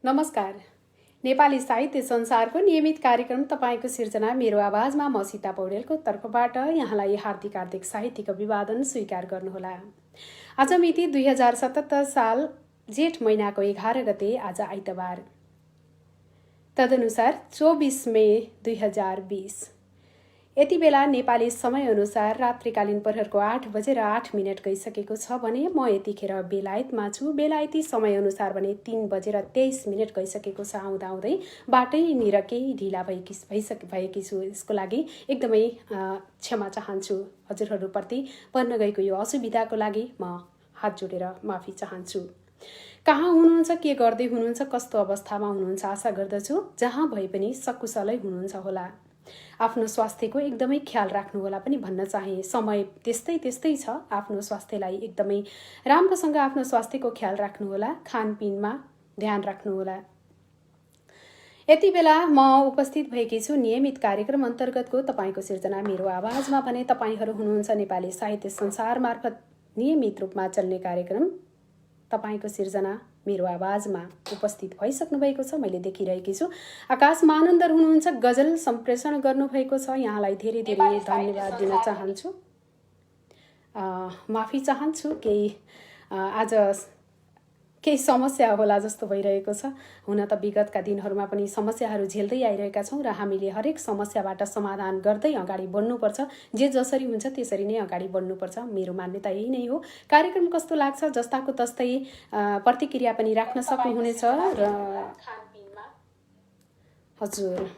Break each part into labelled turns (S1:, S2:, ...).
S1: नमस्कार। नेपाली साहित्य संसारको नियमित कार्यक्रम तपाईको सिर्जना मेरो आवाजमा म सीता पौडेलको तर्फबाट यहाँलाई हार्दिक साहित्यिक अभिवादन स्वीकार गर्नुहोला। आज मिति 2077 साल जेठ महिनाको 11 गते, आज आइतबार, तदनुसार 24 मे 2020। यति बेला नेपाली समयअनुसार रात्रिकालीन प्रहरको 8 बजेर 8 मिनट गइसकेको छ भने म यतिखेर बेलायतमा छु। बेलायती समयअनुसार भने 3 बजेर 23 मिनट गइसकेको छ। आउँदै बाटैनिर केही ढिला भएकी छु। यसको लागि एकदमै क्षमा चाहन्छु। हजुरहरूप्रति पर्न गएको यो असुविधाको लागि म हात जोडेर माफी चाहन्छु। कहाँ हुनुहुन्छ, के गर्दै हुनुहुन्छ, कस्तो अवस्थामा हुनुहुन्छ, आशा गर्दछु जहाँ भए पनि सकुशलै हुनुहुन्छ होला। आफ्नो स्वास्थ्यको एकदमै ख्याल राख्नुहोला पनि भन्न चाहे। समय त्यस्तै छ। आफ्नो स्वास्थ्यलाई एकदमै राम्रोसँग आफ्नो स्वास्थ्यको ख्याल राख्नुहोला। खानपिनमा ध्यान राख्नुहोला। यति बेला म उपस्थित भएकी छु नियमित कार्यक्रम अन्तर्गतको तपाईको सिर्जना मेरो आवाजमा। भने तपाईहरू हुनुहुन्छ नेपाली साहित्य संसार मार्फत नियमित रूपमा चल्ने कार्यक्रम तपाईको सिर्जना मेरो आवाजमा उपस्थित भइसक्नु भएको छ। मैले देखिरहेकी छु। आकाश मानन्दर हुनुहुन्छ, गजल सम्प्रेषण गर्नुभएको छ। यहाँलाई धेरै धेरै धन्यवाद दिन चाहन्छु। माफी चाहन्छु, आज केही समस्या होला जस्तो भइरहेको छ। हुन त विगतका दिनहरूमा पनि समस्याहरू झेल्दै आइरहेका छौँ र हामीले हरेक समस्याबाट समाधान गर्दै अगाडि बढ्नुपर्छ। जे जसरी हुन्छ त्यसरी नै अगाडि बढ्नुपर्छ। मेरो मान्यता यही नै हो। कार्यक्रम कस्तो लाग्छ जस्ताको तस्तै प्रतिक्रिया पनि राख्न सक्नुहुनेछ र हजुर,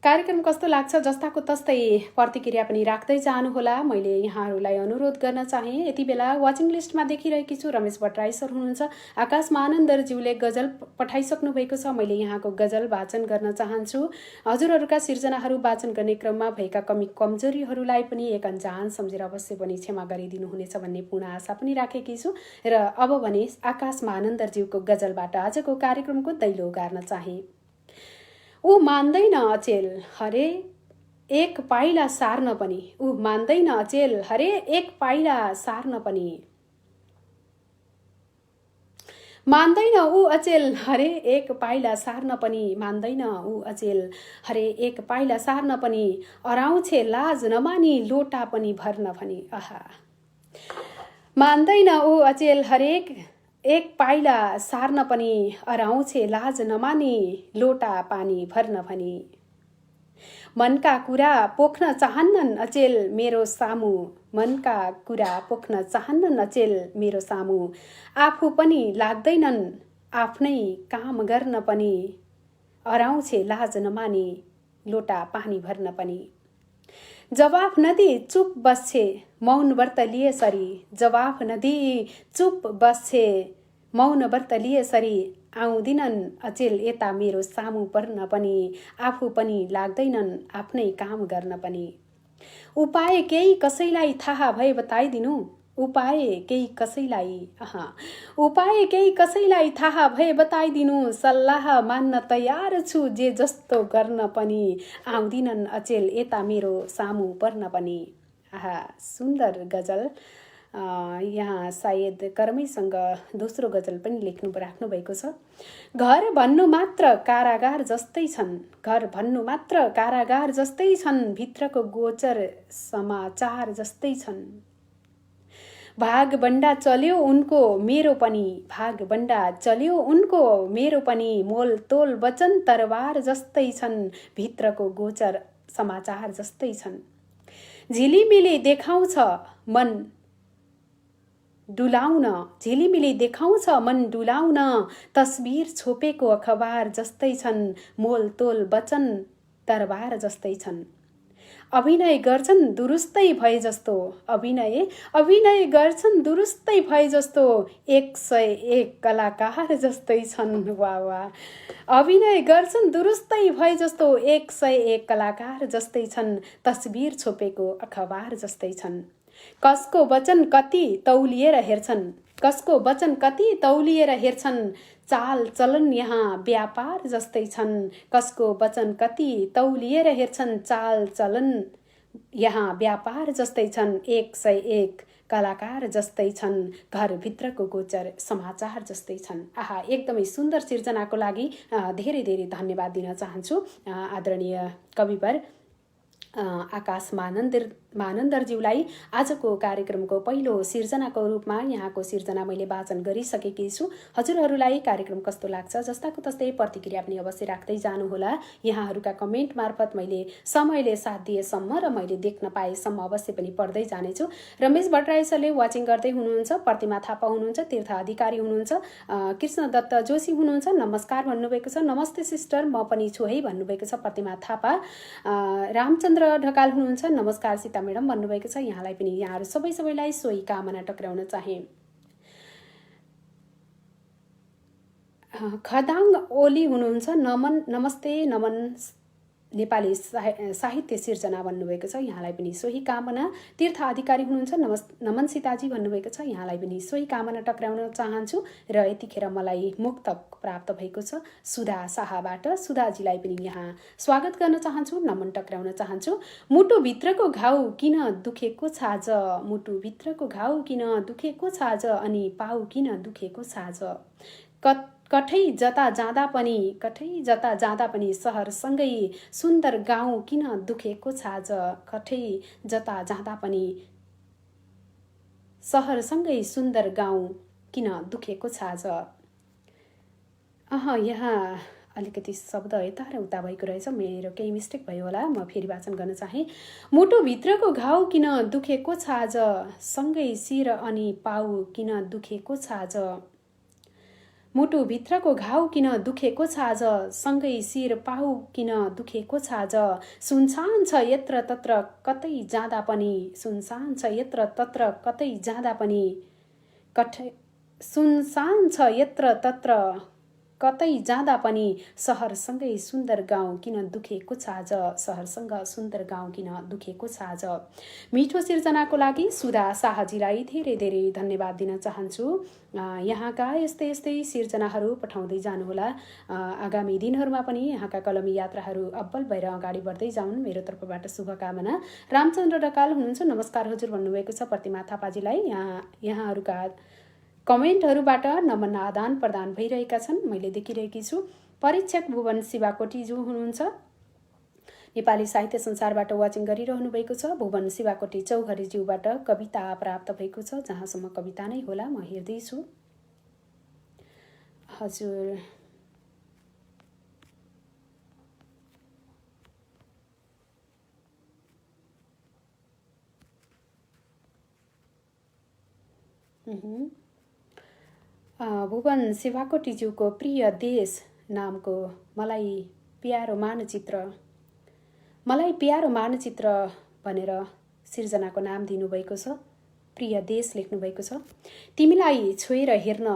S1: कार्यक्रम कस्तो लाग्छ जस्ताको तस्तै प्रतिक्रिया पनि राख्दै जानुहोला। मैले यहाँहरूलाई अनुरोध गर्न चाहे। यति बेला वाचिङ लिस्टमा देखिरहेकी छु रमेश भट्टराई सर हुनुहुन्छ। आकाश मानन्दरज्यूले गजल पठाइसक्नु भएको छ। मैले यहाँको गजल वाचन गर्न चाहन्छु। हजुरहरूका सिर्जनाहरू वाचन गर्ने क्रममा भएका कमी कमजोरीहरूलाई पनि एक अनजान सम्झेर अवश्य पनि क्षमा गरिदिनुहुनेछ भन्ने पूर्ण आशा पनि राखेकी छु। र अब भने आकाश मानन्दरज्यूको गजलबाट आजको कार्यक्रमको दैलो उगार्न चाहे। ऊ मान्दैन अचेल हरे एक पाइला सार्न पनि, ऊ मान्दैन अचेल हरे एक पाइला सार्न पनि, मान्दैन ऊ अचेल हरे एक पाइला सार्न पनि, मान्दैन ऊ अचेल हरे एक पाइला सार्न पनि, अराउँछे लाज नमानी लोटा पनि भर्न पनि। आहा, मान्दैन ऊ अचेल हरेक एक पाइला सार्न पनि, अराउँछे लाज नमानी लोटा पानी भर्न पनि, मनका कुरा पोख्न चाहन्नन् अचेल मेरो सामु, मनका कुरा पोख्न चाहन्नन् अचेल मेरो सामु, आफू पनि लाग्दैनन् आफ्नै काम गर्न पनि, अराउँछे लाज नमानी लोटा पानी भर्न पनि, जवाफ नदी चुप बस्छे मौन व्रत लिए सरी, जवाफ नदी चुप बस्छे मौन व्रत लिए सरी, आउँदिनन् अचेल यता मेरो सामु पर्न पनि, आफू पनि लाग्दैनन् आफ्नै काम गर्न पनि, उपाय केही कसैलाई थाहा भए बताइदिनु, उपाय केही कसैलाई उपाय केही कसैलाई थाहा भए बताइदिनु, सल्लाह मान्न तयार छु जे जस्तो गर्न पनि, आउँदिनन् अचेल यता मेरो सामु पर्न पनि। आहा, सुन्दर गजल। यहाँ सायद कर्मैसँग दोस्रो गजल पनि राख्नु भएको छ। घर भन्नु मात्र कारागार जस्तै छन्, घर भन्नु मात्र कारागार जस्तै छन्, भित्रको गोचर समाचार जस्तै छन्, भाग बन्डा चल्यो उनको मेरो पनि, भाग बन्डा चल्यो उनको मेरो पनि, मोल तोल वचन तरवार जस्तै छन्, भित्रको गोचर समाचार जस्तै छन्, झिलिमिली देखाउँछ मन डुलाउन, झिलिमिली देखाउँछ मन डुलाउन, तस्बिर छोपेको अखबार जस्तै छन्, मोल तोल वचन तरवार जस्तै छन्, अभिनय गर्छन् दुरुस्तै भए जस्तो, अभिनय गर्छन् दुरुस्तै भए जस्तो, 101 कलाकार जस्तै छन्। वाह वाह, अभिनय गर्छन् दुरुस्तै भए जस्तो, 101 कलाकार जस्तै छन्, तस्बिर छोपेको अखबार जस्तै छन्, कसको वचन कति तौलिएर हेर्छन्, कसको वचन कति तौलिएर हेर्छन्, चाल चलन यहाँ व्यापार जस्तै छन्, कसको वचन कति तौलिएर हेर्छन्, चाल चलन यहाँ व्यापार जस्तै छन्, 101 कलाकार जस्तै छन्, घरभित्रको गोचर समाचार जस्तै छन्। आहा, एकदमै सुन्दर सिर्जनाको लागि धेरै धेरै धन्यवाद दिन चाहन्छु आदरणीय कविवर आकाश मानन्दरज्यूलाई। आजको कार्यक्रमको पहिलो सिर्जनाको रूपमा यहाँको सिर्जना मैले वाचन गरिसकेकी छु। हजुरहरूलाई कार्यक्रम कस्तो लाग्छ जस्ताको तस्तै प्रतिक्रिया पनि अवश्य राख्दै जानुहोला। यहाँहरूका कमेन्ट मार्फत मैले समयले साथ दिएसम्म र मैले देख्न पाएसम्म अवश्य पनि पढ्दै जानेछु। रमेश भट्टराई सरले वाचिङ गर्दै हुनुहुन्छ, प्रतिमा थापा हुनुहुन्छ, तीर्थ अधिकारी हुनुहुन्छ, कृष्ण दत्त जोशी हुनुहुन्छ, नमस्कार भन्नुभएको छ। नमस्ते सिस्टर, म पनि छु है भन्नुभएको छ प्रतिमा थापा। रामचन्द्र ढकाल हुनुहुन्छ, नमस्कार सीता मैडम भन्नुभएको छ। यहाँलाई पनि यहाँहरू सबैलाई सोही कामना टक्राउन चाहे। खदाङ ओली हुनुहुन्छ, नमस्ते नमन नेपाली साहित्य सिर्जना भन्नुभएको छ। यहाँलाई पनि सोही कामना। तीर्थ अधिकारी हुनुहुन्छ, नमन सीताजी भन्नुभएको छ। यहाँलाई पनि सोही कामना टक्राउन चाहन्छु। र यतिखेर मलाई मुक्तक प्राप्त भएको छ सुधा शाहबाट। सुधाजीलाई पनि यहाँ स्वागत गर्न चाहन्छु, नमन टक्राउन चाहन्छु। मुटुभित्रको घाउ किन दुखेको छ आज, मुटुभित्रको घाउ किन दुखेको छ आज, अनि पाउ किन दुखेको छ आज। कठै जता जाँदा पनि सहरसँगै सुन्दर गाउँ किन दुखेको छ आज, कठै जता जाँदा पनि सहरसँगै सुन्दर गाउँ किन दुखेको छ आज। यहाँ अलिकति शब्द यता र उता भएको रहेछ, मेरो केही मिस्टेक भयो होला, म फेरि वाचन गर्न चाहे। मुटुभित्रको घाउ किन दुखेको छ आज, सँगै शिर अनि पाउ किन दुखेको छ आज। मुटुभित्रको घाउ किन दुखेको छ आज, सँगै शिर पाउ किन दुखेको छ आज। सुनसान छ यत्र तत्र कतै जाँदा पनि, सुनसान छ यत्र तत्र कतै जाँदा पनि, सुनसान छ यत्र तत्र कतै जाँदा पनि, सहरसँगै सुन्दर गाउँ किन दुखेको छ आज, सहरसँग सुन्दर गाउँ किन दुखेको छ आज। मिठो सिर्जनाको लागि सुधा शाहजीलाई धेरै धेरै धन्यवाद दिन चाहन्छु। यहाँका यस्तै यस्तै सिर्जनाहरू पठाउँदै जानुहोला। आगामी दिनहरूमा पनि यहाँका कलमी यात्राहरू अब्बल भएर अगाडि बढ्दै जाउन्, मेरो तर्फबाट शुभकामना। रामचन्द्र ढकाल हुनुहुन्छ, नमस्कार हजुर भन्नुभएको छ प्रतिमा थापाजीलाई। यहाँहरूका कमेन्टहरूबाट नमन आदान प्रदान भइरहेका छन्, मैले देखिरहेकी छु। परीक्षक भुवन शिवाकोटीज्यू हुनुहुन्छ, नेपाली साहित्य संसारबाट वाचिङ गरिरहनु भएको छ। भुवन शिवाकोटी चौघरीज्यूबाट कविता प्राप्त भएको छ, जहाँसम्म कविता नै होला म हेर्दैछु। हजुर भुवन शिवाकोटीज्यूको प्रिय देश नामको मलाई प्यारो मानचित्र भनेर सिर्जनाको नाम दिनुभएको छ। प्रिय देश लेख्नुभएको छ। तिमीलाई छोएर हेर्न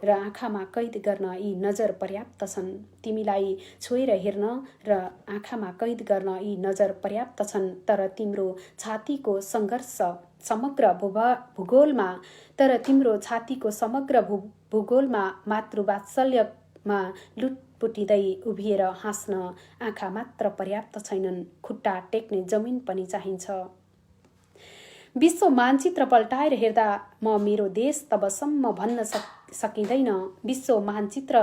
S1: र आँखामा कैद गर्न यी नजर पर्याप्त छन्, तिमीलाई छोएर हेर्न र आँखामा कैद गर्न यी नजर पर्याप्त छन्। तर तिम्रो छातीको सङ्घर्ष समग्र भूगोलमा मातृवात्सल्यमा लुटपुटिँदै उभिएर हाँस्न आँखा मात्र पर्याप्त छैनन्, खुट्टा टेक्ने जमिन पनि चाहिन्छ। विश्व मानचित्र पल्टाएर हेर्दा म मेरो देश तबसम्म भन्न सकिँदैन, विश्व मानचित्र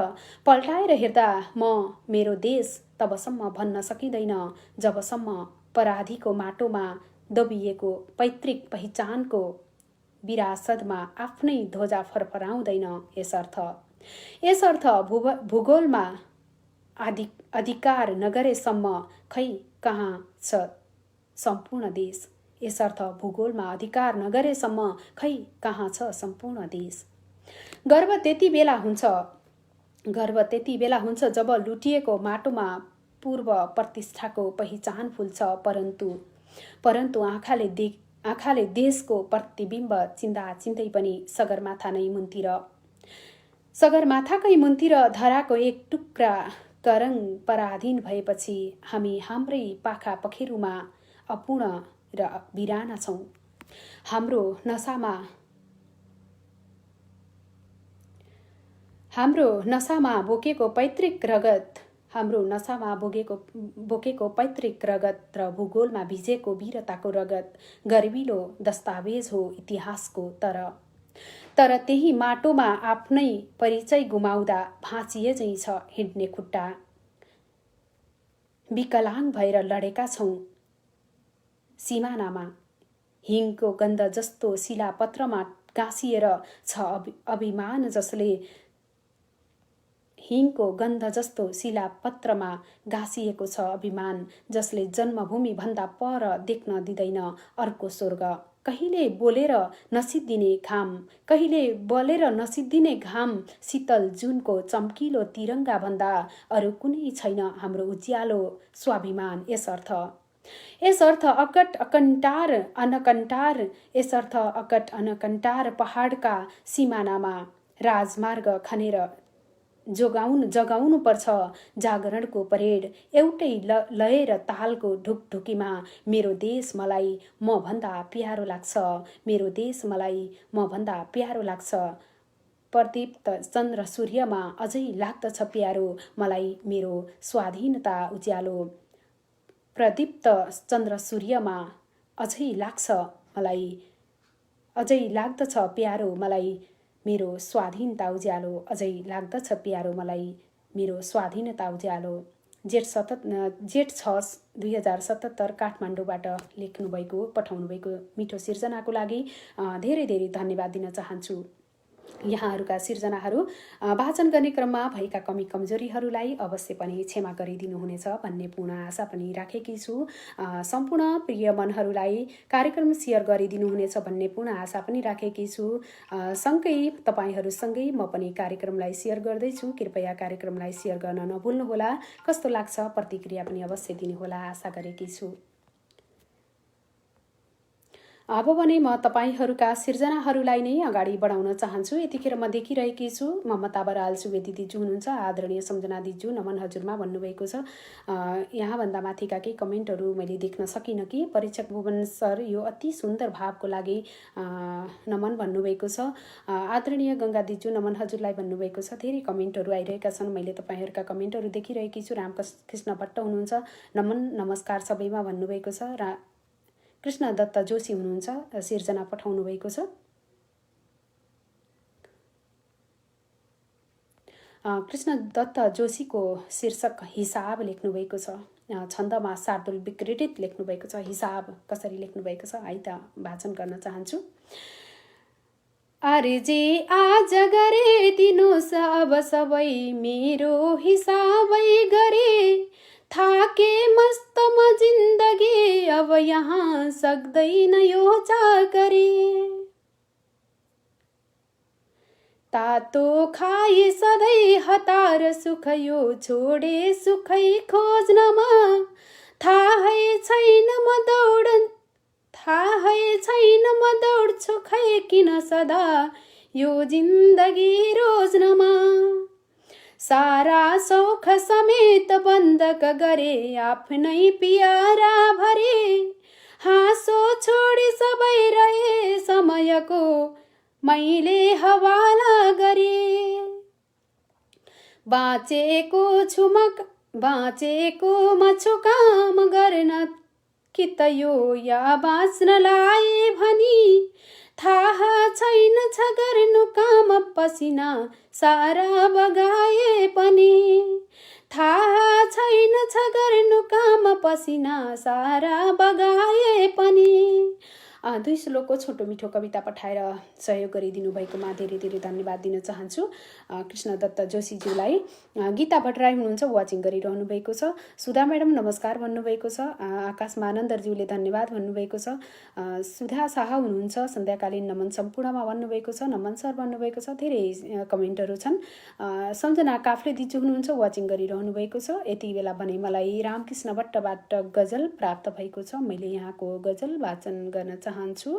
S1: पल्टाएर हेर्दा म मेरो देश तबसम्म भन्न सकिँदैन, जबसम्म पराधीको माटोमा दबिएको पैतृक पहिचानको विरासतमा आफ्नै ध्वजा फरफराउँदैन। यसर्थ भूगोलमा अधिकार नगरेसम्म खै कहाँ छ सम्पूर्ण देश, यसर्थ भूगोलमा अधिकार नगरेसम्म खै कहाँ छ सम्पूर्ण देश। गर्व त्यति बेला हुन्छ जब लुटिएको माटोमा पूर्व प्रतिष्ठाको पहिचान फुल्छ, परन्तु आँखाले देशको प्रतिबिम्ब चिन्दै पनि सगरमाथाकै मुन्तिर धराको एक टुक्रा तरङ पराधीन भएपछि हामी हाम्रै पाखा पखेरुमा अपूर्ण र बिराना छौं। हाम्रो नसामा बोकेको पैतृक रगत हाम्रो नसामा बोकेको पैतृक रगत र भूगोलमा भिजेको वीरताको रगत गर्विलो दस्तावेज हो इतिहासको। तर त्यही माटोमा आफ्नै परिचय गुमाउँदा भाँचिए झैँ छ हिँड्ने खुट्टा। विकलाङ भएर लडेका छौँ सिमानामा। हिङको गन्ध जस्तो शिलापत्रमा गाँसिएर छ अभिमान जसले हिङको गन्ध जस्तो शिलापत्रमा गाँसिएको छ अभिमान जसले जन्मभूमि भन्दा पर देख्न दिँदैन अर्को स्वर्ग। कहिले बोलेर नसिद्धिने घाम शीतल जुनको चम्किलो तिरङ्गा भन्दा अरू कुनै छैन हाम्रो उज्यालो स्वाभिमान। यसर्थ अकट अनकन्टार पहाडका सिमानामा राजमार्ग खनेर जगाउनु पर्छ जागरणको परेड। एउटै लय र तालको ढुकढुकीमा मेरो देश मलाई म भन्दा प्यारो लाग्छ। मेरो देश मलाई म भन्दा प्यारो लाग्छ। प्रदीप्त चन्द्र सूर्यमा अझै लाग्दछ प्यारो मलाई मेरो स्वाधीनता उज्यालो। प्रदीप्त चन्द्र सूर्यमा अझै लाग्दछ प्यारो मलाई मेरो स्वाधीनता उज्यालो। अझै लाग्दछ प्यारो मलाई मेरो स्वाधीनता उज्यालो। जेठ 6 2077 काठमाडौँबाट पठाउनु भएको मिठो सिर्जनाको लागि धेरै धेरै धन्यवाद दिन चाहन्छु। यहाँहरूका सिर्जनाहरू वाचन गर्ने क्रममा भएका कमी कमजोरीहरूलाई अवश्य पनि क्षमा गरिदिनुहुनेछ भन्ने पूर्ण आशा पनि राखेकी छु। सम्पूर्ण प्रिय मनहरूलाई कार्यक्रम सेयर गरिदिनुहुनेछ भन्ने पूर्ण आशा पनि राखेकी छु। सँगै तपाईहरूसँगै म पनि कार्यक्रमलाई सेयर गर्दैछु। कृपया कार्यक्रमलाई सेयर गर्न नभुल्नुहोला। कस्तो लाग्छ प्रतिक्रिया पनि अवश्य दिनुहोला आशा गरेकी छु। अब भने म तपाईहरूका सिर्जनाहरूलाई नै अगाडि बढाउन चाहन्छु। यतिखेर म देखिरहेकी छु ममता बराल सुवेदी दिजु हुनुहुन्छ। आदरणीय सम्झना दिजु नमन हजुरमा भन्नुभएको छ। यहाँभन्दा माथिका केही कमेन्टहरू मैले देख्न सकिनँ कि परीक्षक भुवन सर यो अति सुन्दर भावको लागि नमन भन्नुभएको छ। आदरणीय गङ्गा दिजु नमन हजुरलाई भन्नुभएको छ। धेरै कमेन्टहरू आइरहेका छन्। मैले तपाईहरूका कमेन्टहरू देखिरहेकी छु। रामकृष्ण भट्ट हुनुहुन्छ नमन नमस्कार सबैमा भन्नुभएको छ। कृष्ण दत्त जोशी हुनुहुन्छ सिर्जना पठाउनु भएको छ। कृष्ण दत्त जोशीको शीर्षक हिसाब लेख्नु भएको छ। छन्दमा शार्दुल विक्रेडित लेख्नु भएको छ। हिसाब कसरी लेख्नु भएको छ है त वाचन गर्न चाहन्छु। अरे जे आज गरे दिनुहोस् अब सबै मेरो हिसाबै गरे थाके मस्त म जिन्दगी अब यहाँ सक्दैन यो चाकरी तातो खाए सधैँ हतार सुख यो छोडे सुखै खोज्नमा थाहै छैन म दौड्छु खै किन सदा यो जिन्दगी रोज्नमा सारा सौख समेत बन्धक गरे आफ्नै प्यारा भरे हाँसो छोडी सबै रहे समयको मैले हवाला गरे बाँचेको मछु काम गर्न कि त यो या बाँच्नलाई भनी थाहा छैन छ गर्नु काम पसिना सारा बगाए पनि थाहा छैन छ गर्नु काम पसिना सारा बगाए पनि। 2 श्लोकको छोटो मिठो कविता पठाएर सहयोग गरिदिनु भएकोमा धेरै धेरै धन्यवाद दिन चाहन्छु कृष्ण दत्त जोशीज्यूलाई। गीता भट्टराई हुनुहुन्छ वाचिङ गरिरहनु भएको छ। सुधा म्याडम नमस्कार भन्नुभएको छ। आकाश मानन्दरज्यूले धन्यवाद भन्नुभएको छ। सुधा शाह हुनुहुन्छ सन्ध्याकालीन नमन सम्पूर्णमा भन्नुभएको छ। नमन सर भन्नुभएको छ। धेरै कमेन्टहरू छन्। सम्झना काफ्ले दिजु हुनुहुन्छ वाचिङ गरिरहनु भएको छ। यति बेला भने मलाई रामकृष्ण भट्टबाट गजल प्राप्त भएको छ। मैले यहाँको गजल वाचन गर्न चाहन्छु।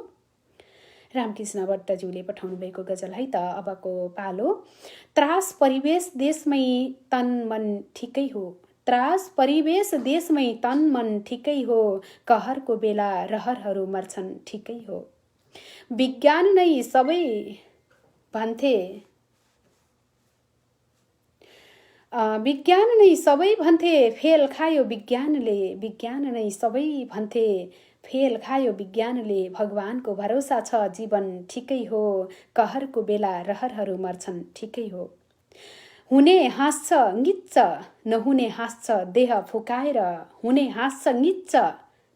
S1: रामकृष्ण भट्टज्यूले पठाउनु भएको गजल है त। अबको पालो। त्रास परिवेश देशमै तन मन ठिकै हो त्रास परिवेश देशमै तन मन ठिकै हो कहरको बेला रहरहरू मर्छन् ठिकै हो विज्ञान नै सबै भन्थे विज्ञान नै सबै भन्थे फेल खायो विज्ञानले, विज्ञान नै सबै भन्थे फेल खायो विज्ञानले। भगवानको भरोसा छ जीवन ठिकै हो, कहरको बेला रहरहरू मर्छन् ठिकै हो। हुने हाँस्छ ङिच्च, नहुने हाँस्छ देह फुकाएर, हुने हाँस्छ ङिच्च,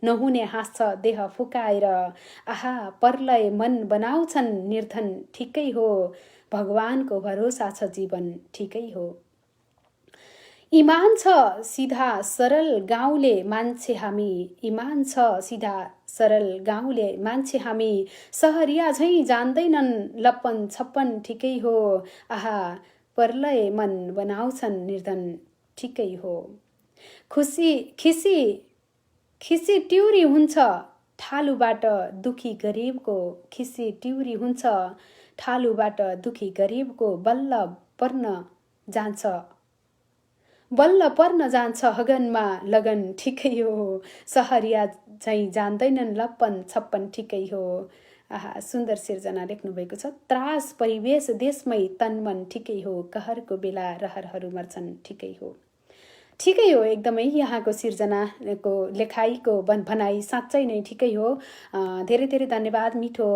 S1: नहुने हाँस्छ देह फुकाएर। आहा परलय मन बनाउँछन् निर्धन ठिकै हो, भगवानको भरोसा छ जीवन ठिकै हो। इमान छ सिधा सरल गाउँले मान्छे हामी, इमान छ सिधा सरल गाउँले मान्छे हामी। सहरिया झैँ जान्दैनन् लप्पन छप्पन ठिकै हो, आहा परलय मन बनाउँछन् निर्धन ठिकै हो। खुसी खिसी खिसी ट्युरी हुन्छ ठालुबाट दुखी गरिबको, खिसी ट्युरी हुन्छ ठालुबाट दुखी गरिबको। बल्ल पर्न जान्छ हगनमा लगन ठिकै हो, सहरिया झैँ जान्दैनन् लप्पन छप्पन ठिकै हो। आहा सुन्दर सिर्जना लेख्नु भएको छ। त्रास परिवेश देशमै तनमन ठिकै हो, कहरको बेला रहरहरू मर्छन् ठिकै हो। ठिकै हो, एकदमै यहाँको सिर्जनाको लेखाइको भनाइ साँच्चै नै ठिकै हो। धेरै धेरै धन्यवाद मिठो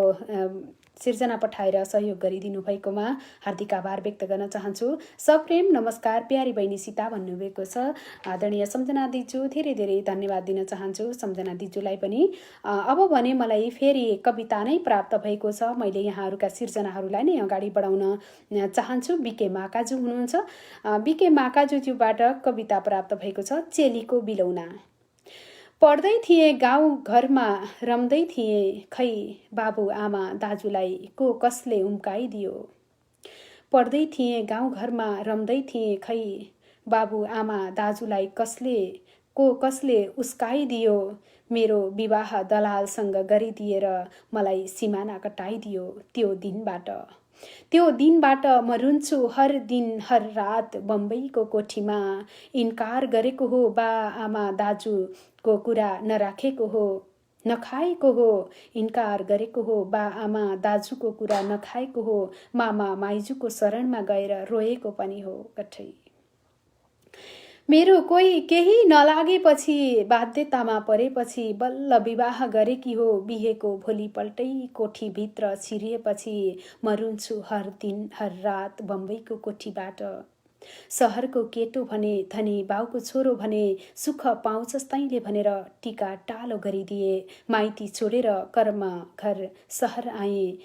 S1: सिर्जना पठाएर सहयोग गरिदिनु भएकोमा हार्दिक आभार व्यक्त गर्न चाहन्छु। सप्रेम नमस्कार प्यारी बहिनी सीता भन्नुभएको छ। आदरणीय सम्झना दिजु धेरै धेरै धन्यवाद दिन चाहन्छु सम्झना दिजुलाई पनि। अब भने मलाई फेरि कविता नै प्राप्त भएको छ। मैले यहाँहरूका सिर्जनाहरूलाई नै अगाडि बढाउन चाहन्छु। बिके माकाजु हुनुहुन्छ। बिके माकाजुज्यूबाट कविता प्राप्त भएको छ। चेलीको बिलौना। पढ्दै थिएँ गाउँ घरमा रम्दै थिएँ, खै बाबु आमा दाजुलाई को कसले उम्काइदियो। पढ्दै थिएँ गाउँ घरमा रम्दै थिएँ, खै बाबु आमा दाजुलाई कसले उस्काइदियो। मेरो विवाह दलालसँग गरिदिएर मलाई सिमाना कटाइदियो। त्यो दिनबाट म रुन्छु हर दिन हर रात बम्बईको कोठीमा। इन्कार गरेको हो बा आमा दाजुको कुरा नराखेको हो नखाएको हो। इन्कार गरेको हो बा आमा दाजुको कुरा नखाएको हो। मामा माइजूको शरणमा गएर रोएको पनि हो कठै। मेरो कोही केही नलागेपछि बाध्यतामा परेपछि बल्ल विवाह गरेकी हो। बिहेको भोलिपल्टै कोठीभित्र छिरिएपछि म रुन्छु हर दिन हर रात बम्बईको कोठीबाट। सहरको केटो भने धनी बाउको छोरो भने सुख पाउँछस् तैँले भनेर टिका टालो गरिदिए। माइती छोडेर कर्म घर सहर आएँ।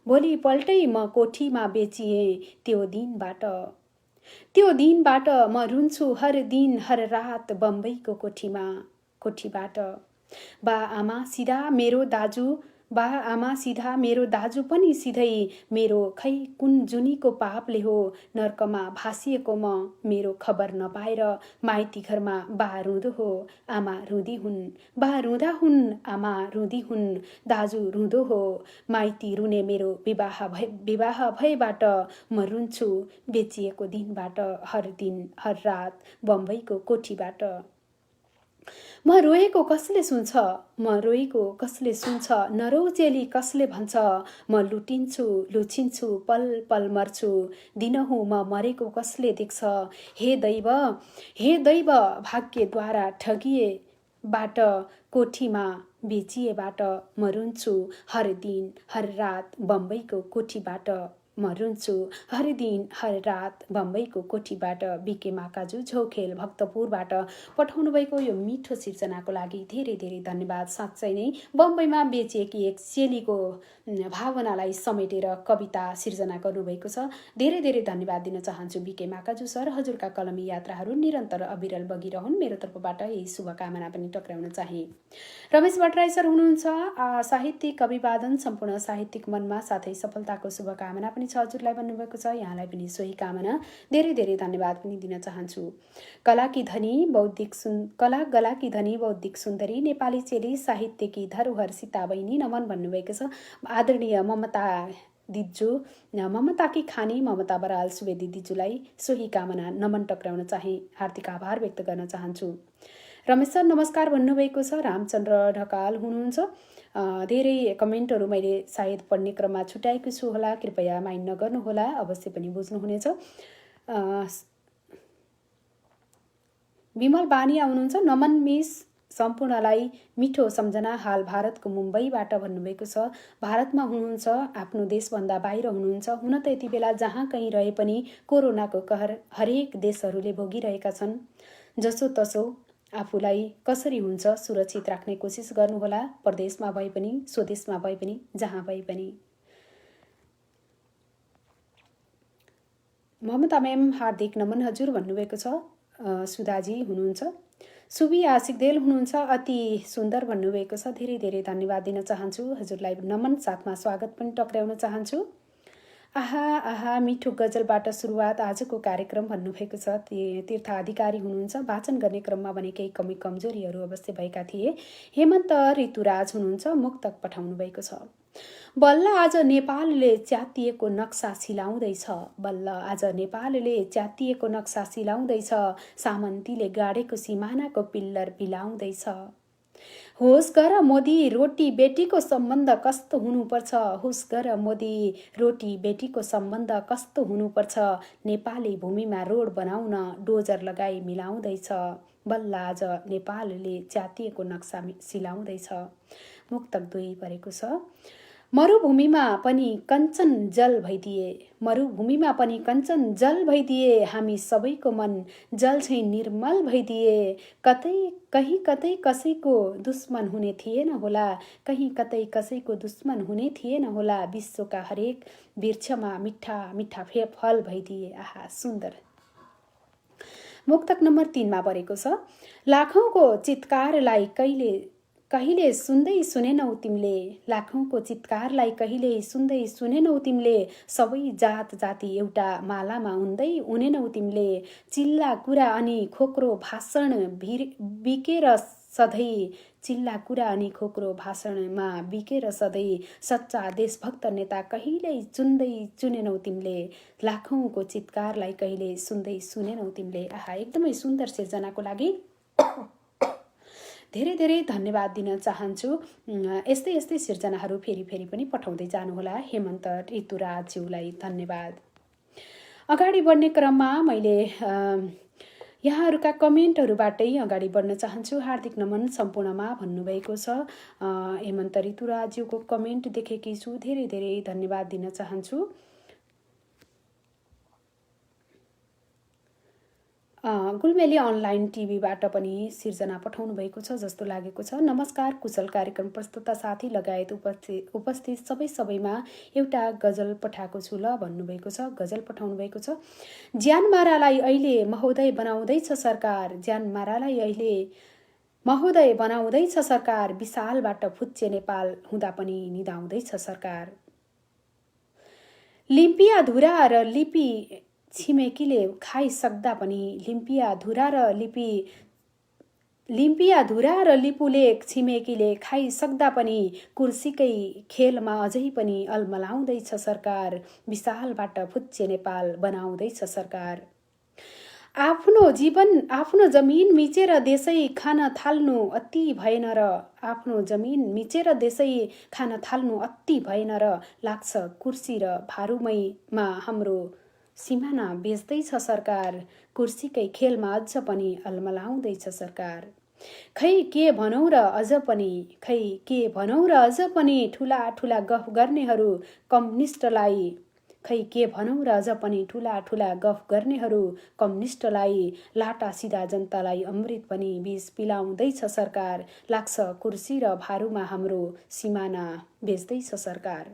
S1: भोलिपल्टै म कोठीमा बेचिएँ। त्यो दिनबाट म रुन्छु हर दिन हर रात बम्बईको कोठीबाट। बा आमा सिधा मेरो दाजु पनि सिधै मेरो। खै कुन जुनीको पापले हो नर्कमा भासिएको म। मेरो खबर नपाएर माइती घरमा बा रुँदो हो आमा रुँदी हुन्। बा रुँदा हुन् आमा रुँदी हुन्। दाजु रुँदो हो माइती रुने। मेरो विवाह भएबाट म रुन्छु बेचिएको दिनबाट हर दिन हर रात बम्बईको कोठीबाट। म रोएको कसले सुन्छ नरौ चेली कसले भन्छ। म लुछिन्छु पल पल मर्छु दिनहुँ म मरेको कसले देख्छ। हे दैव भाग्यद्वारा ठगिएबाट कोठीमा बेचिएबाट म रुन्छु हर दिन हर रात बम्बईको कोठीबाट। म रुन्छु हर दिन हर रात बम्बईको कोठीबाट। बिके माकाजु झौखेल भक्तपुरबाट पठाउनु भएको यो मिठो सिर्जनाको लागि धेरै धेरै धन्यवाद। साँच्चै नै बम्बईमा बेचिएकी एक चेलीको भावनालाई समेटेर कविता सिर्जना गर्नुभएको छ। धेरै धेरै धन्यवाद दिन चाहन्छु बिके माकाजु सर। हजुरका कलमी यात्राहरू निरन्तर अविरल बगिरहन्। मेरो तर्फबाट यही शुभकामना पनि टक्राउन चाहे। रमेश भट्टराई सर हुनुहुन्छ। साहित्यिक अभिवादन सम्पूर्ण साहित्यिक मनमा साथै सफलताको शुभकामना पनि छ हजुरलाई भन्नुभएको छ। यहाँलाई पनि सोही कामना धेरै धेरै धन्यवाद पनि दिन चाहन्छु। कलाकी धनी बौद्धिक सुन्दरी नेपाली चेली साहित्यकी धरोहर सीता बहिनी नमन भन्नुभएको छ। आदरणीय ममताकी खानी ममता बराल सुवेदी दिजुलाई सोही कामना नमन टक्राउन चाहे हार्दिक आभार व्यक्त गर्न चाहन्छु। रमेश सर नमस्कार भन्नुभएको छ। रामचन्द्र ढकाल हुनुहुन्छ। धेरै कमेन्टहरू मैले सायद पढ्ने क्रममा छुट्याएको छु होला, कृपया माइन्ड नगर्नुहोला, अवश्य पनि बुझ्नुहुनेछ। विमल बानिया हुनुहुन्छ, नमन मिस सम्पूर्णलाई मिठो सम्झना, हाल भारतको मुम्बईबाट भन्नुभएको छ। भारतमा हुनुहुन्छ, आफ्नो देशभन्दा बाहिर हुनुहुन्छ। हुन त यति बेला जहाँ कहीँ रहे पनि कोरोनाको कहर हरेक देशहरूले भोगिरहेका छन्। जसो तसो आफूलाई कसरी हुन्छ सुरक्षित राख्ने कोसिस गर्नुहोला, परदेशमा भए पनि स्वदेशमा भए पनि जहाँ भए पनि। ममता म्याम हार्दिक नमन हजुर भन्नुभएको छ। सुधाजी हुनुहुन्छ, सुबी आशिकदेल हुनुहुन्छ, अति सुन्दर भन्नुभएको छ। धेरै धेरै धन्यवाद दिन चाहन्छु हजुरलाई, नमन साथमा स्वागत पनि टक्र्याउन चाहन्छु। आहा आहा मिठो गजलबाट सुरुवात आजको कार्यक्रम भन्नुभएको छ। तीर्थ अधिकारी हुनुहुन्छ, वाचन गर्ने क्रममा भने केही कमी कमजोरीहरू अवश्य भएका थिए। हेमन्त ऋतुराज हुनुहुन्छ, मुक्तक पठाउनु भएको छ। बल्ल आज नेपालले च्यातिएको नक्सा सिलाउँदैछ, बल्ल आज नेपालले च्यातिएको नक्सा सिलाउँदैछ, सामन्तीले गाडेको सिमानाको पिल्लर बिलाउँदैछ। होस् गर मोदी रोटी बेटीको सम्बन्ध कस्तो हुनुपर्छ, होस् गर मोदी रोटी बेटीको सम्बन्ध कस्तो हुनुपर्छ, नेपाली भूमिमा रोड बनाउन डोजर लगाई मिलाउँदैछ, बल्ल आज नेपालले च्यातिएको नक्सा सिलाउँदैछ। मुक्तक 2 परेको छ। मरुभूमिमा पनि कञ्चन जल भइदिए, मरुभूमिमा पनि कञ्चन जल भइदिए, हामी सबैको मन जल झैँ निर्मल भइदिए, कहीं कतै कसैको दुश्मन हुने थिएन होला, कहीं कतै कसैको दुश्मन हुने थिएन होला, विश्वका हरेक वृक्षमा मिठा मिठा फल भइदिए। आहा सुन्दर। मुक्तक नम्बर 3 मा परेको छ। लाखौंको चित्कारलाई कहिले सुन्दै सुनेनौ तिमीले, लाखौंको चित्कारलाई कहिले सुन्दै सुनेनौ तिमीले, सबै जात जाति एउटा मालामा उनेनौ तिमीले, चिल्ला कुरा अनि खोक्रो भाषण बिकेर सधैँ, चिल्ला कुरा अनि खोक्रो भाषणमा बिकेर सधैँ, सच्चा देशभक्त नेता कहिल्यै चुनेनौ तिमीले, लाखौंको चित्कारलाई कहिले सुन्दै सुनेनौ तिमीले। आहा एकदमै सुन्दर सिर्जनाको लागि धेरै धेरै धन्यवाद दिन चाहन्छु। यस्तै यस्तै सिर्जनाहरू फेरि फेरि पनि पठाउँदै जानुहोला। हेमन्त ऋतुराजज्यूलाई धन्यवाद। अगाडि बढ्ने क्रममा मैले यहाँहरूका कमेन्टहरूबाटै अगाडि बढ्न चाहन्छु। हार्दिक नमन सम्पूर्णमा भन्नुभएको छ। हेमन्त ऋतुराजज्यूको कमेन्ट देखेकी छु, धेरै धेरै धन्यवाद दिन चाहन्छु। गुलमेली अनलाइन टिभीबाट पनि सिर्जना पठाउनु भएको छ जस्तो लागेको छ। नमस्कार, कुशल कार्यक्रम प्रस्तुता साथी लगायत उपस्थित सबैमा एउटा गजल पठाएको छु ल भन्नुभएको छ। गजल पठाउनु भएको छ। ज्यानमारालाई अहिले महोदय बनाउँदैछ सरकार, ज्यानमारालाई अहिले महोदय बनाउँदैछ सरकार, विशालबाट फुच्चे नेपाल हुँदा पनि निदाउँदैछ सरकार। लिम्पिया धुरा र लिपि छिमेकीले खाइसक्दा पनि, लिम्पिया धुरा र लिपुले छिमेकीले खाइसक्दा पनि, कुर्सीकै खेलमा अझै पनि अल्मलाउँदैछ सरकार, विशालबाट फुच्चे नेपाल बनाउँदैछ सरकार। आफ्नो जमिन मिचेर देशै खान थाल्नु अति भएन र, आफ्नो जमिन मिचेर देशै खान थाल्नु अति भएन र, लाग्छ कुर्सी र भारूमैमा हाम्रो सिमाना बेच्दैछ सरकार, कुर्सीकै खेलमा अझ पनि अल्मलाउँदैछ सरकार। खै के भनौँ र अझ पनि ठुला ठुला गफ गर्नेहरू कम्युनिस्टलाई, खै के भनौँ र अझ पनि ठुला ठुला गफ गर्नेहरू कम्युनिस्टलाई, लाटा सिधा जनतालाई अमृत पनि विष पिलाउँदैछ सरकार, लाग्छ कुर्सी र भारूमा हाम्रो सिमाना बेच्दैछ सरकार।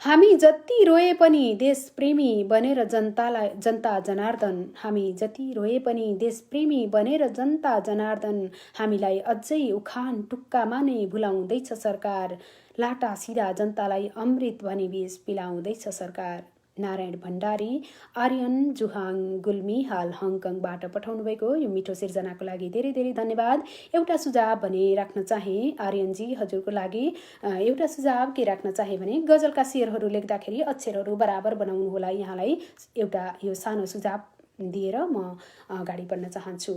S1: हामी जति रोए पनि देशप्रेमी बनेर जनता जनार्दन, हामी जति रोए पनि देशप्रेमी बनेर जनता जनार्दन, हामीलाई अझै उखान टुक्कामा नै भुलाउँदैछ सरकार, लाटा सिधा जनतालाई अमृत भनी विष पिलाउँदैछ सरकार। नारायण भण्डारी, आर्यन जुहाङ गुल्मी हाल हङकङबाट पठाउनु भएको यो मिठो सिर्जनाको लागि धेरै धेरै धन्यवाद। एउटा सुझाव भने राख्न चाहे आर्यनजी हजुरको लागि, एउटा सुझाव के राख्न चाहे भने गजलका शेरहरू लेख्दाखेरि अक्षरहरू बराबर बनाउनु होला। यहाँलाई एउटा यो सानो सुझाव दिएर म अगाडि बढ्न चाहन्छु।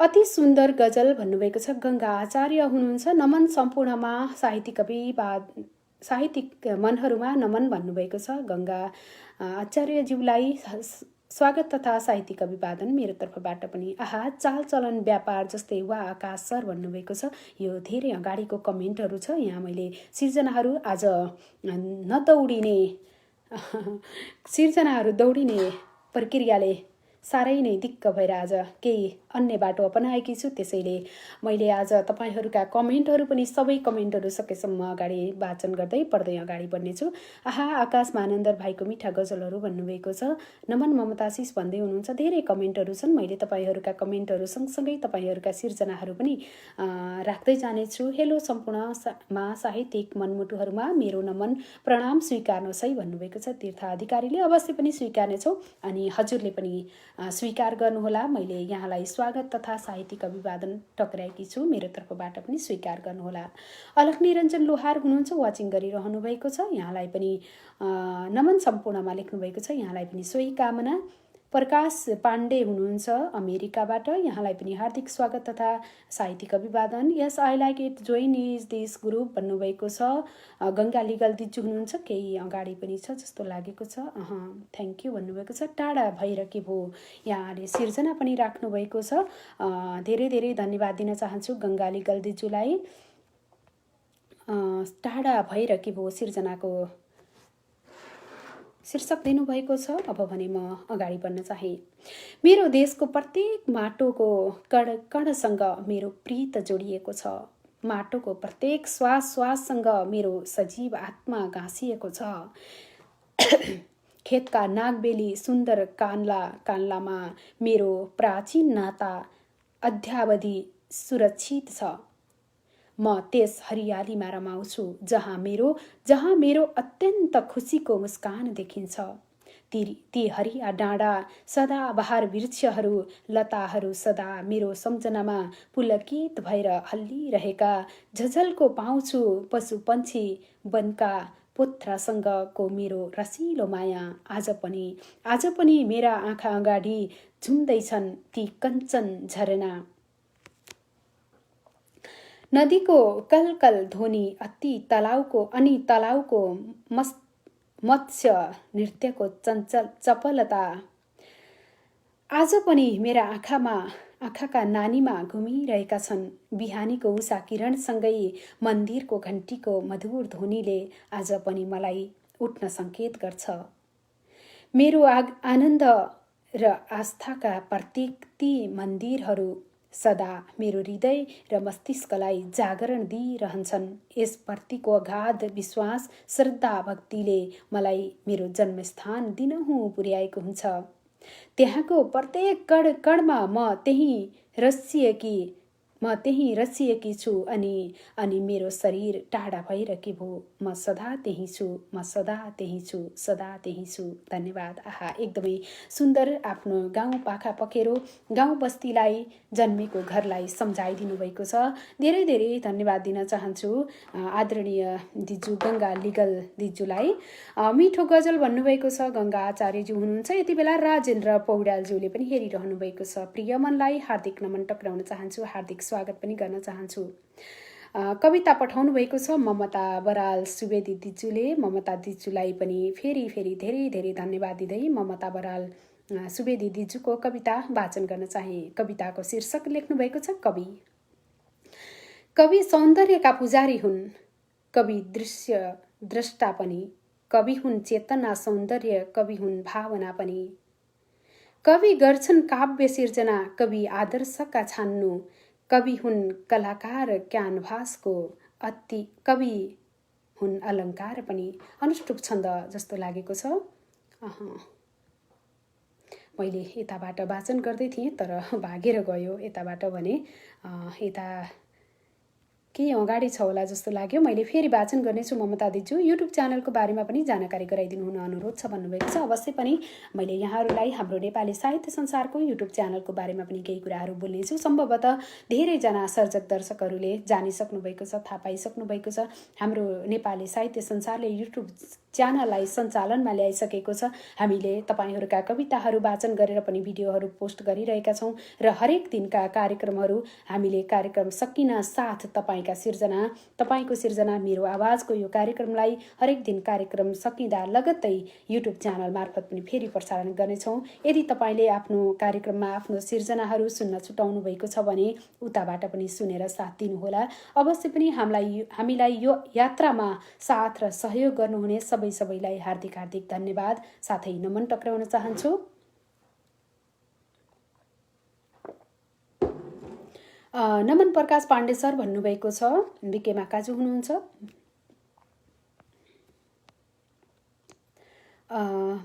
S1: अति सुन्दर गजल भन्नुभएको छ। गंगा आचार्य हुनुहुन्छ, नमन सम्पूर्णमा साहित्यिक मनहरूमा नमन भन्नुभएको छ। गंगा आचार्यज्यूलाई स्वागत तथा साहित्यिक अभिवादन मेरो तर्फबाट पनि। आहा, चालचलन व्यापार जस्तै वा आकाश सर भन्नुभएको छ। यो धेरै अगाडिको कमेन्टहरू छ। यहाँ मैले सिर्जनाहरू आज नदौडिने सिर्जनाहरू दौडिने प्रक्रियाले साह्रै नै दिक्क भएर आज केही अन्य बाटो अपनाएकी छु। त्यसैले मैले आज तपाईँहरूका कमेन्टहरू पनि सबै कमेन्टहरू सकेसम्म अगाडि वाचन गर्दै पढ्दै अगाडि बढ्नेछु। आहा, आकाश मानन्दर भाइको मिठा गजलहरू भन्नुभएको छ। नमन ममताशिष भन्दै हुनुहुन्छ। धेरै कमेन्टहरू छन्। मैले तपाईँहरूका कमेन्टहरू सँगसँगै तपाईँहरूका सिर्जनाहरू पनि राख्दै जानेछु। हेलो सम्पूर्णमा साहित्यिक मनमुटुहरूमा मेरो नमन प्रणाम स्वीकार्नुहोस् है भन्नुभएको छ तीर्थ अधिकारीले। अवश्य पनि स्वीकार्नेछौँ अनि हजुरले पनि स्वीकार गर्नुहोला। मैले यहाँलाई स्वागत तथा साहित्यिक अभिवादन टक्राएकी छु। मेरो तर्फबाट पनि स्वीकार गर्नुहोला। अलख निरञ्जन लोहार हुनुहुन्छ, वाचिङ गरिरहनु भएको छ। यहाँलाई पनि नमन सम्पूर्णमा लेख्नुभएको छ। यहाँलाई पनि सोही कामना। प्रकाश पाण्डे हुनुहुन्छ अमेरिकाबाट। यहाँलाई पनि हार्दिक स्वागत तथा साहित्यिक अभिवादन। Yes I like it join is this group भन्नुभएको छ। गङ्गा लिगल दिजु हुनुहुन्छ, केही अगाडि पनि छ जस्तो लागेको छ। थ्याङ्क यू भन्नुभएको छ। टाढा भएर के भो यहाँले सिर्जना पनि राख्नुभएको छ। धेरै धेरै धन्यवाद दिन चाहन्छु गङ्गा लिगल दिजुलाई। टाढा भएर के भो सिर्जनाको शीर्षक दिनुभएको छ। अब भने म अगाडि बढ्न चाहे। मेरो देशको प्रत्येक माटोको कण कणसँग मेरो प्रीत जोडिएको छ। माटोको प्रत्येक श्वास श्वाससँग मेरो सजीव आत्मा गाँसिएको छ। खेतका नागबेली सुन्दर कान्लामा मेरो प्राचीन नाता अद्यावधि सुरक्षित छ। म त्यस हरियालीमा रमाउँछु जहाँ मेरो अत्यन्त खुसीको मुस्कान देखिन्छ। ती हरिया डाँडा, सदाबहार वृक्षहरू, लताहरू सदा मेरो सम्झनामा पुलकित भएर हल्लिरहेका झझल्को पाउँछु। पशु पन्छी वनका पुत्रसँगको मेरो रसिलो माया आज पनि मेरा आँखा अगाडि झुम्दैछन् ती कञ्चन झरना। नदीको कलकल ध्वनि तलाउको मत्स्य नृत्यको चपलता आज पनि मेरा आँखाका नानीमा घुमिरहेका छन्। बिहानीको उषा किरणसँगै मन्दिरको घन्टीको मधुर ध्वनिले आज पनि मलाई उठ्न सङ्केत गर्छ। मेरो आनन्द र आस्थाका प्रतीक ती मन्दिरहरू सदा मेरो हृदय र मस्तिष्कलाई जागरण दिइरहन्छन्। यसप्रतिको अगाध विश्वास, श्रद्धा, भक्तिले मलाई मेरो जन्मस्थान दिनहुँ पुर्याएको हुन्छ। त्यहाँको प्रत्येक कणमा म त्यही रसिएकी छु अनि मेरो शरीर टाढा भएर के भो म सदा त्यही छु। धन्यवाद। आहा, एकदमै सुन्दर। आफ्नो गाउँ पाखा पखेरो गाउँ बस्तीलाई जन्मेको घरलाई सम्झाइदिनु भएको छ। धेरै धेरै धन्यवाद दिन चाहन्छु आदरणीय दिजु गङ्गा लिगल दिजुलाई। मिठो गजल भन्नुभएको छ गङ्गा आचार्यज्यू हुनुहुन्छ। यति बेला राजेन्द्र पौड्यालज्यूले पनि हेरिरहनु भएको छ। प्रिय मनलाई हार्दिक नमन टक्राउन चाहन्छु, हार्दिक स्वागत पनि गर्न चाहन्छु। कविता पठाउनु भएको छ ममता बराल सुवेदी दिजुले। ममता दिजुलाई पनि फेरि धेरै धेरै धन्यवाद दिँदै ममता बराल सुवेदी दिजुको कविता वाचन गर्न चाहे। कविताको शीर्षक लेख्नु भएको छ कवि सौन्दर्यका पुजारी हुन्, कवि दृश्य द्रष्टा पनि, कवि हुन् चेतना सौन्दर्य, कवि हुन् भावना पनि। कवि गर्छन् काव्य सिर्जना, कवि आदर्शका छान्नु, कवि हुन् कलाकार क्यानभासको, अति कवि हुन् अलङ्कार पनि। अनुष्टुप छन्द जस्तो लागेको छ। मैले यताबाट वाचन गर्दै थिएँ तर भागेर गयो यताबाट भने यता केही अगाडि छ होला जस्तो लाग्यो। मैले फेरि वाचन गर्नेछु। ममता दिजु युट्युब च्यानलको बारेमा पनि जानकारी गराइदिनु हुन अनुरोध छ भन्नुभएको छ। अवश्य पनि मैले यहाँहरूलाई हाम्रो नेपाली साहित्य संसारको युट्युब च्यानलको बारेमा पनि केही कुराहरू बोल्नेछु। सम्भवतः धेरैजना सर्जक दर्शकहरूले जानिसक्नु भएको छ, थाहा पाइसक्नु भएको छ। हाम्रो नेपाली साहित्य संसारले युट्युब च्यानललाई सञ्चालनमा ल्याइसकेको छ। हामीले तपाईहरुका कविताहरू वाचन गरेर पनि भिडियोहरू पोस्ट गरिरहेका छौं र हरेक दिनका कार्यक्रमहरू हामीले कार्यक्रम सकिन साथ तपाईका सिर्जना, तपाईको सिर्जना मेरो आवाजको यो कार्यक्रमलाई हरेक दिन कार्यक्रम सकिँदा लगत्तै युट्युब च्यानल मार्फत पनि फेरि प्रसारण गर्नेछौं। यदि तपाईले आफ्नो कार्यक्रममा आफ्नो सिर्जनाहरू सुन्न छुटाउनु भएको छ भने उताबाट पनि सुनेर साथ दिनुहोला। अवश्य पनि हामीलाई यो यात्रामा साथ र सहयोग गर्नुहुने सबैलाई हार्दिक धन्यवाद साथै नमन टक्राउन चाहन्छु। नमन प्रकाश पाण्डे सर भन्नुभएको छ, बिके माकाजु हुनुहुन्छ।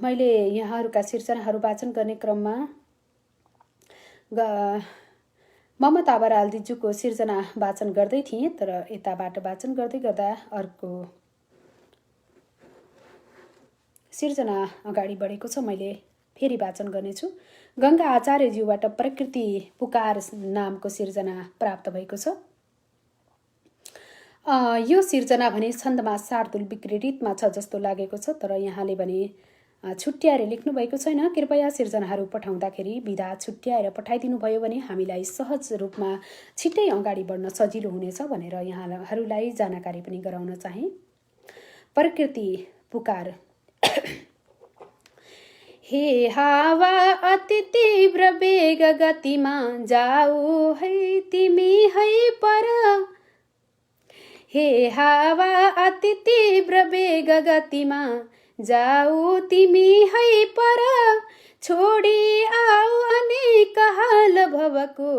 S1: मैले यहाँहरूका सिर्जनाहरू वाचन गर्ने क्रममा ममता बराल दिजुको सिर्जना वाचन गर्दै थिएँ, तर यताबाट वाचन गर्दै गर्दा अर्को सिर्जना अगाडि बढेको छ, मैले फेरि वाचन गर्नेछु। गंगा आचार्यज्यूबाट प्रकृति पुकार नामको सिर्जना प्राप्त भएको छ। यो सिर्जना भने छन्दमा शार्दुल विक्रीडितमा छ जस्तो लागेको छ, तर यहाँले भने छुट्याएर लेख्नु भएको छैन। कृपया सिर्जनाहरू पठाउँदाखेरि विधा छुट्याएर पठाइदिनु भयो भने हामीलाई सहज रूपमा छिट्टै अगाडि बढ्न सजिलो हुनेछ भनेर यहाँहरूलाई जानकारी पनि गराउन चाहे। प्रकृति पुकार। हे हावा अति तीव्र वेग गतिमा जाऊ है तिमी है पर। हे हावा अति तीव्र वेग गतिमा जाऊ तिमी है पर। छोडी आऊ अनेक हाल भवको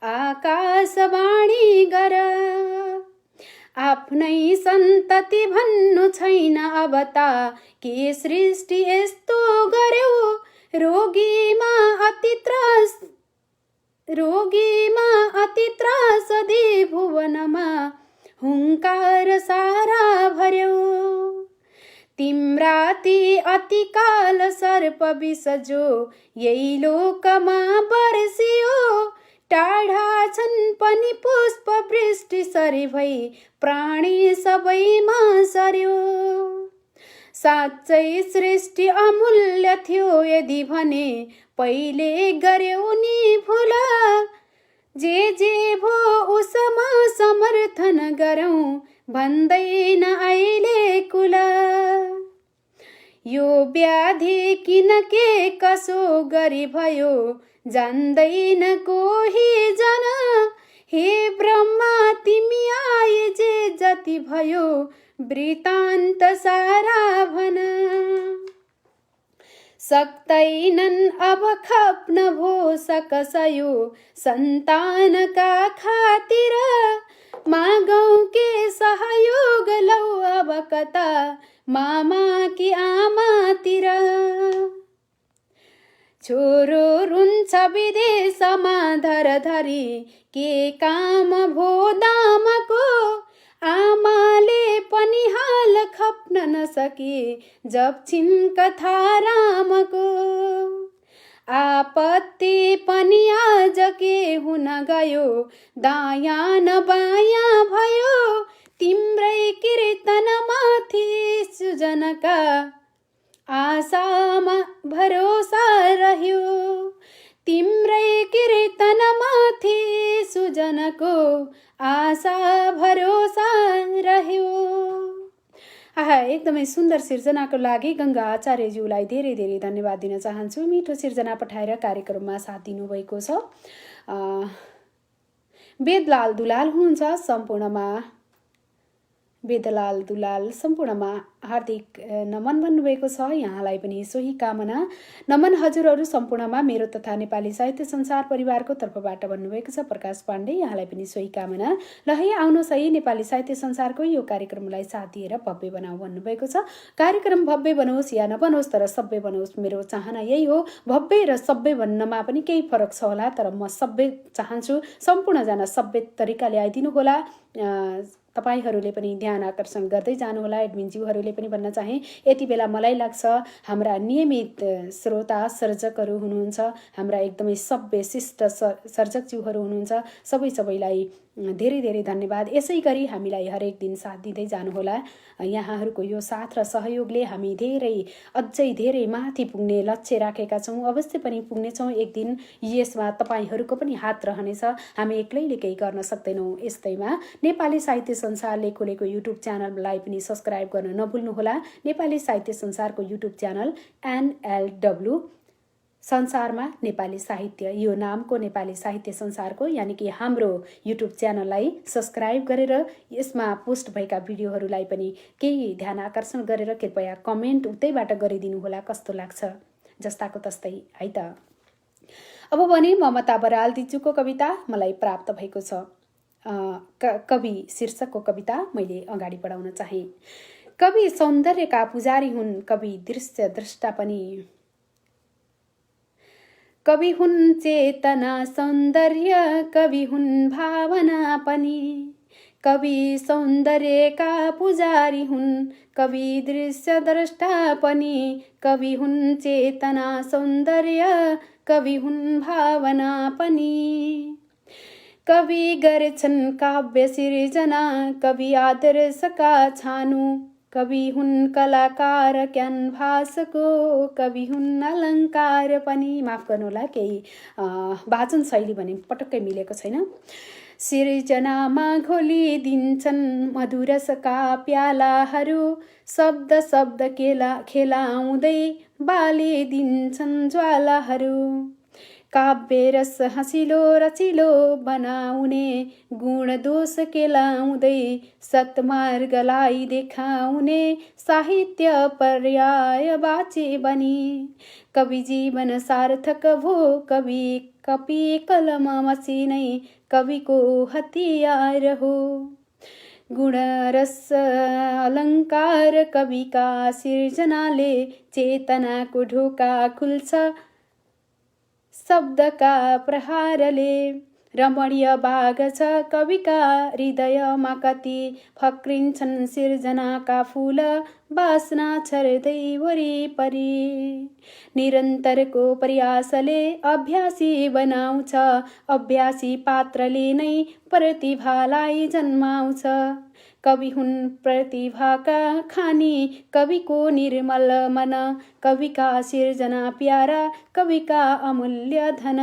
S1: आकाशवाणी गर। आफ्नै सन्तति भन्नु छैन अब त के सृष्टि यस्तो गर्यो। रोगीमा अति त्रास दे भुवनमा हुङ्कार सारा भर्यो। तिम्राती अति काल सर्प विष जो यही लोकमा बर्सियो। टाढा छन् पनि पुष्प वृष्टि सरी भई प्राणी सबैमा सर्यो। साँच्चै सृष्टि अमूल्य थियो यदि भने पहिले गर्यौ नि भुल। जे भो उसमा समर्थन गरौँ भन्दैन अहिले कुल। यो व्याधि किन के कसो गरी भयो जान्दैन कोही जन। हे ब्रह्मा तिमी आए जे जति भयो वृतान्त सारा भन। सक्दैनन् अब खप्न भो सकसयो सन्तानका खातिर। मागौं के सहयोग लौ अब कता मामा कि आमातिर। छोरो रुन्छ विदेशमा धरधरी के काम भो दामको। आमाले पनि हाल खप्न नसके जप्छिन् कथा रामको। आपत्ति पनि आज के हुन गयो दायाँ न बायाँ भयो। तिम्रै कीर्तन माथि सुजनका आशामा भरोसा रह्यो। तिम्रै कीर्तन माथि सुजनको आशा भरोसा रह्यो। एकदमै सुन्दर सिर्जनाको लागि गंगा आचार्यज्यूलाई धेरै धेरै धन्यवाद दिन चाहन्छु। मिठो सिर्जना पठाएर कार्यक्रममा साथ दिनुभएको छ। वेदलाल दुलाल हुनुहुन्छ, वेदलाल दुलाल सम्पूर्णमा हार्दिक नमन भन्नुभएको छ। यहाँलाई पनि सोही कामना। नमन हजुरहरू सम्पूर्णमा मेरो तथा नेपाली साहित्य संसार परिवारको तर्फबाट भन्नुभएको छ प्रकाश पाण्डे। यहाँलाई पनि सोही कामना। ल है आउनुहोस् है नेपाली साहित्य संसारको यो कार्यक्रमलाई साथ दिएर भव्य बनाऊ भन्नुभएको छ। कार्यक्रम भव्य बनोस् या नबनोस् तर सभ्य बनोस्, मेरो चाहना यही हो। भव्य र सभ्य भन्नमा पनि केही फरक छ होला, तर म सभ्य चाहन्छु। सम्पूर्णजना सभ्य तरिकाले आइदिनु होला। तपाईहरूले पनि ध्यान आकर्षण गर्दै जानुहोला। एडमिनज्यूहरूले पनि भन्न चाहे, यति बेला मलाई लाग्छ हाम्रा नियमित श्रोता सर्जकहरू हुनुहुन्छ, हाम्रा एकदमै सभ्य शिष्ट सर्जकज्यूहरू हुनुहुन्छ, सबैलाई धेरै धेरै धन्यवाद। यसै गरी हामीलाई हरेक दिन साथ दिँदै जानुहोला। यहाँहरूको यो साथ र सहयोगले हामी अझै धेरै माथि पुग्ने लक्ष्य राखेका छौँ। अवश्य पनि पुग्नेछौँ एक दिन। यसमा तपाईँहरूको पनि हात रहनेछ। हामी एक्लैले केही गर्न सक्दैनौँ। यस्तैमा नेपाली साहित्य संसारले खोलेको युट्युब च्यानललाई पनि सब्स्क्राइब गर्न नभुल्नुहोला। नेपाली साहित्य संसारको युट्युब च्यानल NLW संसारमा नेपाली साहित्य, यो नामको नेपाली साहित्य संसारको यानि कि हाम्रो युट्युब च्यानललाई सब्स्क्राइब गरेर यसमा पोस्ट भएका भिडियोहरूलाई पनि केही ध्यान आकर्षण गरेर कृपया कमेन्ट उतैबाट गरिदिनुहोला। कस्तो लाग्छ जस्ताको तस्तै है त। अब भने ममता बराल दिजुको कविता मलाई प्राप्त भएको छ। कवि शीर्षकको कविता मैले अगाडि बढाउन चाहे। कवि सौन्दर्यका पुजारी हुन्, कवि दृश्य द्रष्टा पनि। कवि हुन् चेतना सौन्दर्य, कवि हुन् भावना पनि। कवि सौन्दर्यका पुजारी हुन्, कवि दृश्य द्रष्टा पनि। कवि हुन् चेतना सौन्दर्य, कवि हुन् भावना पनि। कवि गर्छन् काव्य सिर्जना, कवि आदर्शका छानु। कवि हुन् कलाकार क्यानभासको, कवि हुन् अलङ्कार पनि। माफ गर्नुहोला, केही वाचन शैली भने पटक्कै मिलेको छैन। सिर्जनामा घोलिदिन्छन् मधुरसका प्यालाहरू, शब्द शब्द खेलाउँदै बालिदिन्छन् ज्वालाहरू। काव्य रस हँसिलो रचिलो बनाउने, गुण दोष केलाउँदै सत्मार्गलाई देखाउने, साहित्य पर्याय बाचे बनी। कवि जीवन सार्थक भो, कवि कपी कलम मसिनै कविको हतियार हो। गुण रस अलङ्कार कविका सिर्जनाले, चेतनाको ढोका खुल्छ शब्दका प्रहारले। रमणीय बाग छ कविका हृदयमा कति, फक्रिन्छन् सिर्जनाका फूल बासना छर्दै वरिपरि। निरन्तरको प्रयासले अभ्यासी बनाउँछ, अभ्यासी पात्रले नै प्रतिभालाई जन्माउँछ। कवि हुन् प्रतिभाका खानी, कविको निर्मल मन। कविका सिर्जना प्यारा, कविका अमूल्य धन।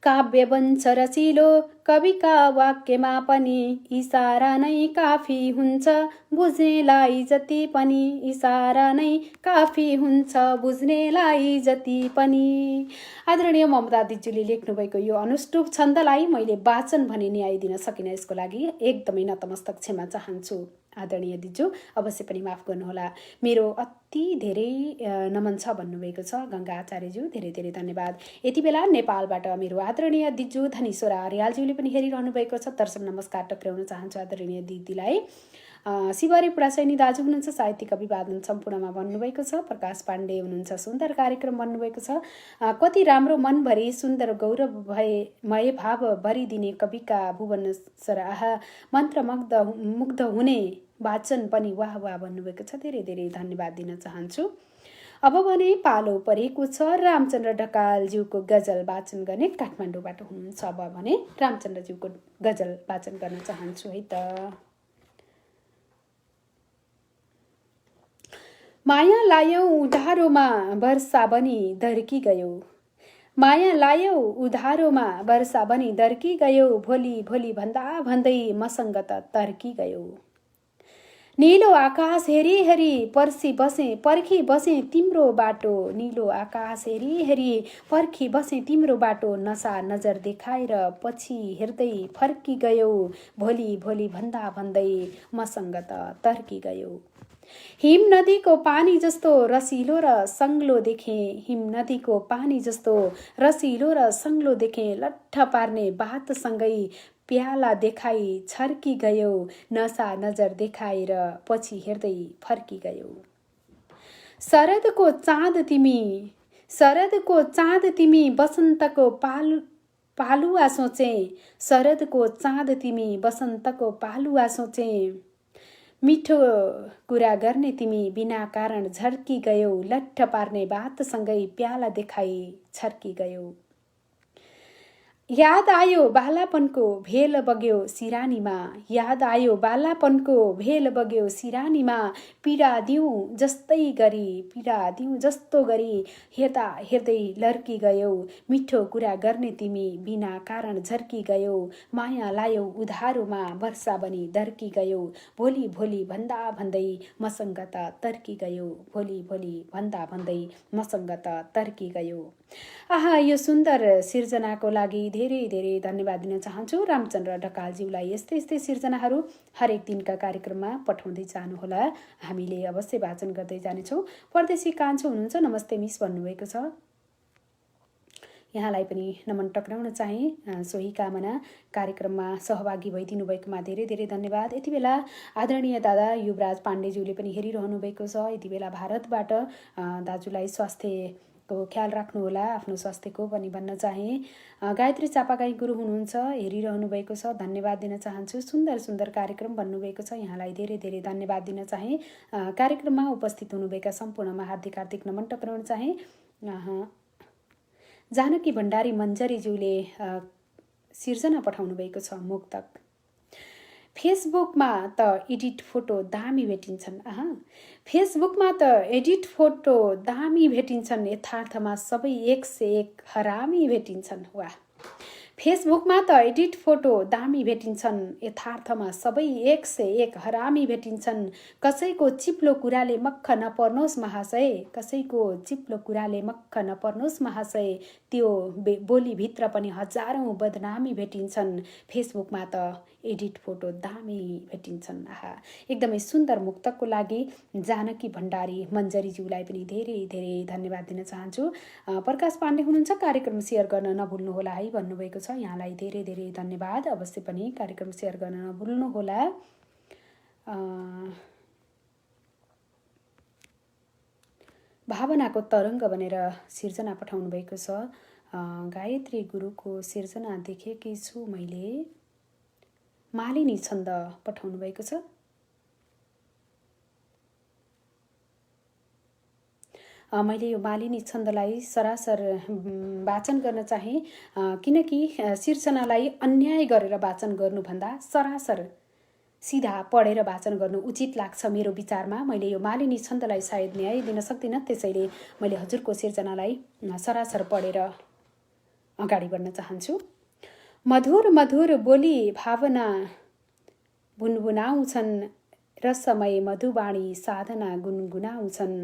S1: काव्य बन्छ रचिलो कविका वाक्यमा पनि, इसारा नै काफी हुन्छ बुझ्नेलाई जति पनि। इसारा नै काफी हुन्छ बुझ्नेलाई जति पनि। आदरणीय ममता दिजुले लेख्नुभएको यो अनुष्टुप छन्दलाई मैले वाचन भने न्याय दिन सकिनँ। यसको लागि एकदमै नतमस्तक क्षमा चाहन्छु। आदरणीय दिजु अवश्य पनि माफ गर्नुहोला। मेरो अति धेरै नमन छ भन्नुभएको छ गङ्गा आचार्यज्यू, धेरै धेरै धन्यवाद। यति बेला नेपालबाट मेरो आदरणीय दिजु धनीश्वरा अर्यालज्यूले पनि हेरिरहनु भएको छ। दर्शन नमस्कार टक्राउन चाहन्छु आदरणीय दिदीलाई। शिवरी पुडासैनी दाजु हुनुहुन्छ, साहित्यिक अभिवादन सम्पूर्णमा भन्नुभएको छ। प्रकाश पाण्डे हुनुहुन्छ, सुन्दर कार्यक्रम भन्नुभएको छ। कति राम्रो मनभरि सुन्दर गौरव मय भाव भरिदिने कविका भुवन सराह, मुग्ध हुने वाचन पनि वाह वाह भन्नुभएको छ। धेरै धेरै धन्यवाद दिन चाहन्छु। अब भने पालो परेको छ रामचन्द्र ढकालज्यूको गजल वाचन गर्ने। काठमाडौँबाट हुनुहुन्छ। अब भने रामचन्द्रज्यूको गजल वाचन गर्न चाहन्छु है त। माया लायौ उधारोमा वर्षा बनी दर्की गयो। माया लायौ उधारोमा वर्षा बनी दर्की गयो। भोलि भोलि भन्दा भन्दै मसँग त तर्की गयो। नीलो आकाश हेरी हेरी पर्खी बसे तिम्रो बाटो। नीलो आकाश हेरी हेरी पर्खी बसे तिम्रो बाटो। नसा नजर देखाएर पछि हेर्दै फर्की गयो। भोलि भोलि भन्दा भन्दै मसँग त तर्की गयो। हिम नदीको पानी जस्तो रसिलो र सङ्लो देखे। हिम नदीको पानी जस्तो रसिलो र सङ्लो देखे। लट्ठ पार्ने बातसँगै प्याला देखाई छर्की गयो। नसा नजर देखाएर पछि हेर्दै फर्की गयो। शरदको चाँद तिमी बसन्तको पालुवा सोचे। शरदको चाँद तिमी बसन्तको पालुवा सोचे। मिठो कुरा गर्ने तिमी बिना कारण झर्की गयो। लट्ठ पार्ने बातसँगै प्याला देखाई छर्की गयो। याद आयो बालापनको भेल बग्यो सिरानीमा, याद आयो बालापनको भेल बग्यो सिरानीमा, पीडा दिउँ जस्तै गरी, पीडा दिउँ जस्तो गरी, हेर्दा हेर्दै लर्की गयौ, मिठो कुरा गर्ने तिमी बिना कारण झर्की गयौ, माया लायौ उधारोमा वर्षा बनी दर्की गयौ, भोलि भोलि भन्दा भन्दै मसँग त तर्की गयौ, भोलि भोलि भन्दा भन्दै मसँग त तर्की गयौ। आहा, यो सुन्दर सिर्जनाको लागि धेरै धेरै धन्यवाद दिन चाहन्छु रामचन्द्र ढकालज्यूलाई। यस्तै यस्तै सिर्जनाहरू हरेक दिनका कार्यक्रममा पठाउँदै जानुहोला, हामीले अवश्य वाचन गर्दै जानेछौँ। परदेशी कान्छो हुनुहुन्छ, नमस्ते मिस भन्नुभएको छ, यहाँलाई पनि नमन टक्राउन चाहे। सोही कामना, कार्यक्रममा सहभागी भइदिनु भएकोमा धेरै धेरै धन्यवाद। यति बेला आदरणीय दादा युवराज पाण्डेज्यूले पनि हेरिरहनु भएको छ। यति बेला भारतबाट दाजुलाई स्वास्थ्यको ख्याल राख्नुहोला, आफ्नो स्वास्थ्यको पनि भन्न चाहे। गायत्री चापागाई गुरु हुनुहुन्छ, हेरिरहनु भएको छ, धन्यवाद दिन चाहन्छु। सुन्दर सुन्दर कार्यक्रम भन्नुभएको छ, यहाँलाई धेरै धेरै धन्यवाद दिन चाहे। कार्यक्रममा उपस्थित हुनुभएका सम्पूर्णमा हार्दिक हार्दिक नमन टक्राउन चाहे। जानकी भण्डारी मन्जरीज्यूले सिर्जना पठाउनु भएको छ मुक्तक। फेसबुकमा त एडिट फोटो दामी भेटिन्छन्, फेसबुकमा त एडिट फोटो दामी भेटिन्छन्, यथार्थमा सबै एक से एक हरामी भेटिन्छन्। वाह, फेसबुकमा त एडिट फोटो दामी भेटिन्छन्, यथार्थमा सबै एक से एक हरामी भेटिन्छन्, कसैको चिप्लो कुराले मक्ख नपर्नुहोस् महाशय, कसैको चिप्लो कुराले मक्ख नपर्नुहोस् महाशय, त्यो बोलीभित्र पनि हजारौँ बदनामी भेटिन्छन्, फेसबुकमा त एडिट फोटो दामी भेटिन्छन्। आहा, एकदमै सुन्दर मुक्तकको लागि जानकी भण्डारी मन्जरीज्यूलाई पनि धेरै धेरै धन्यवाद दिन चाहन्छु। प्रकाश पाण्डे हुनुहुन्छ, कार्यक्रम सेयर गर्न नभुल्नुहोला है भन्नुभएको छ, यहाँलाई धेरै धेरै धन्यवाद। अवश्य पनि कार्यक्रम सेयर गर्न नभुल्नुहोला। भावनाको तरङ्ग भनेर सिर्जना पठाउनु भएको छ। गायत्री गुरुको सिर्जना देखेकी छु मैले। मालिनी छन्द पठाउनु भएको छ। मैले यो मालिनी छन्दलाई सरासर वाचन गर्न चाहे, किनकि सिर्जनालाई अन्याय गरेर वाचन गर्नुभन्दा सरासर सिधा पढेर वाचन गर्नु उचित लाग्छ मेरो विचारमा। मैले यो मालिनी छन्दलाई सायद न्याय दिन सक्दिनँ, त्यसैले मैले हजुरको सिर्जनालाई सरासर पढेर अगाडि बढ्न चाहन्छु। मधुर मधुर बोली भावना भुनभुनाउँछन्, रसमय मधुबाणी साधना गुनगुनाउँछन्,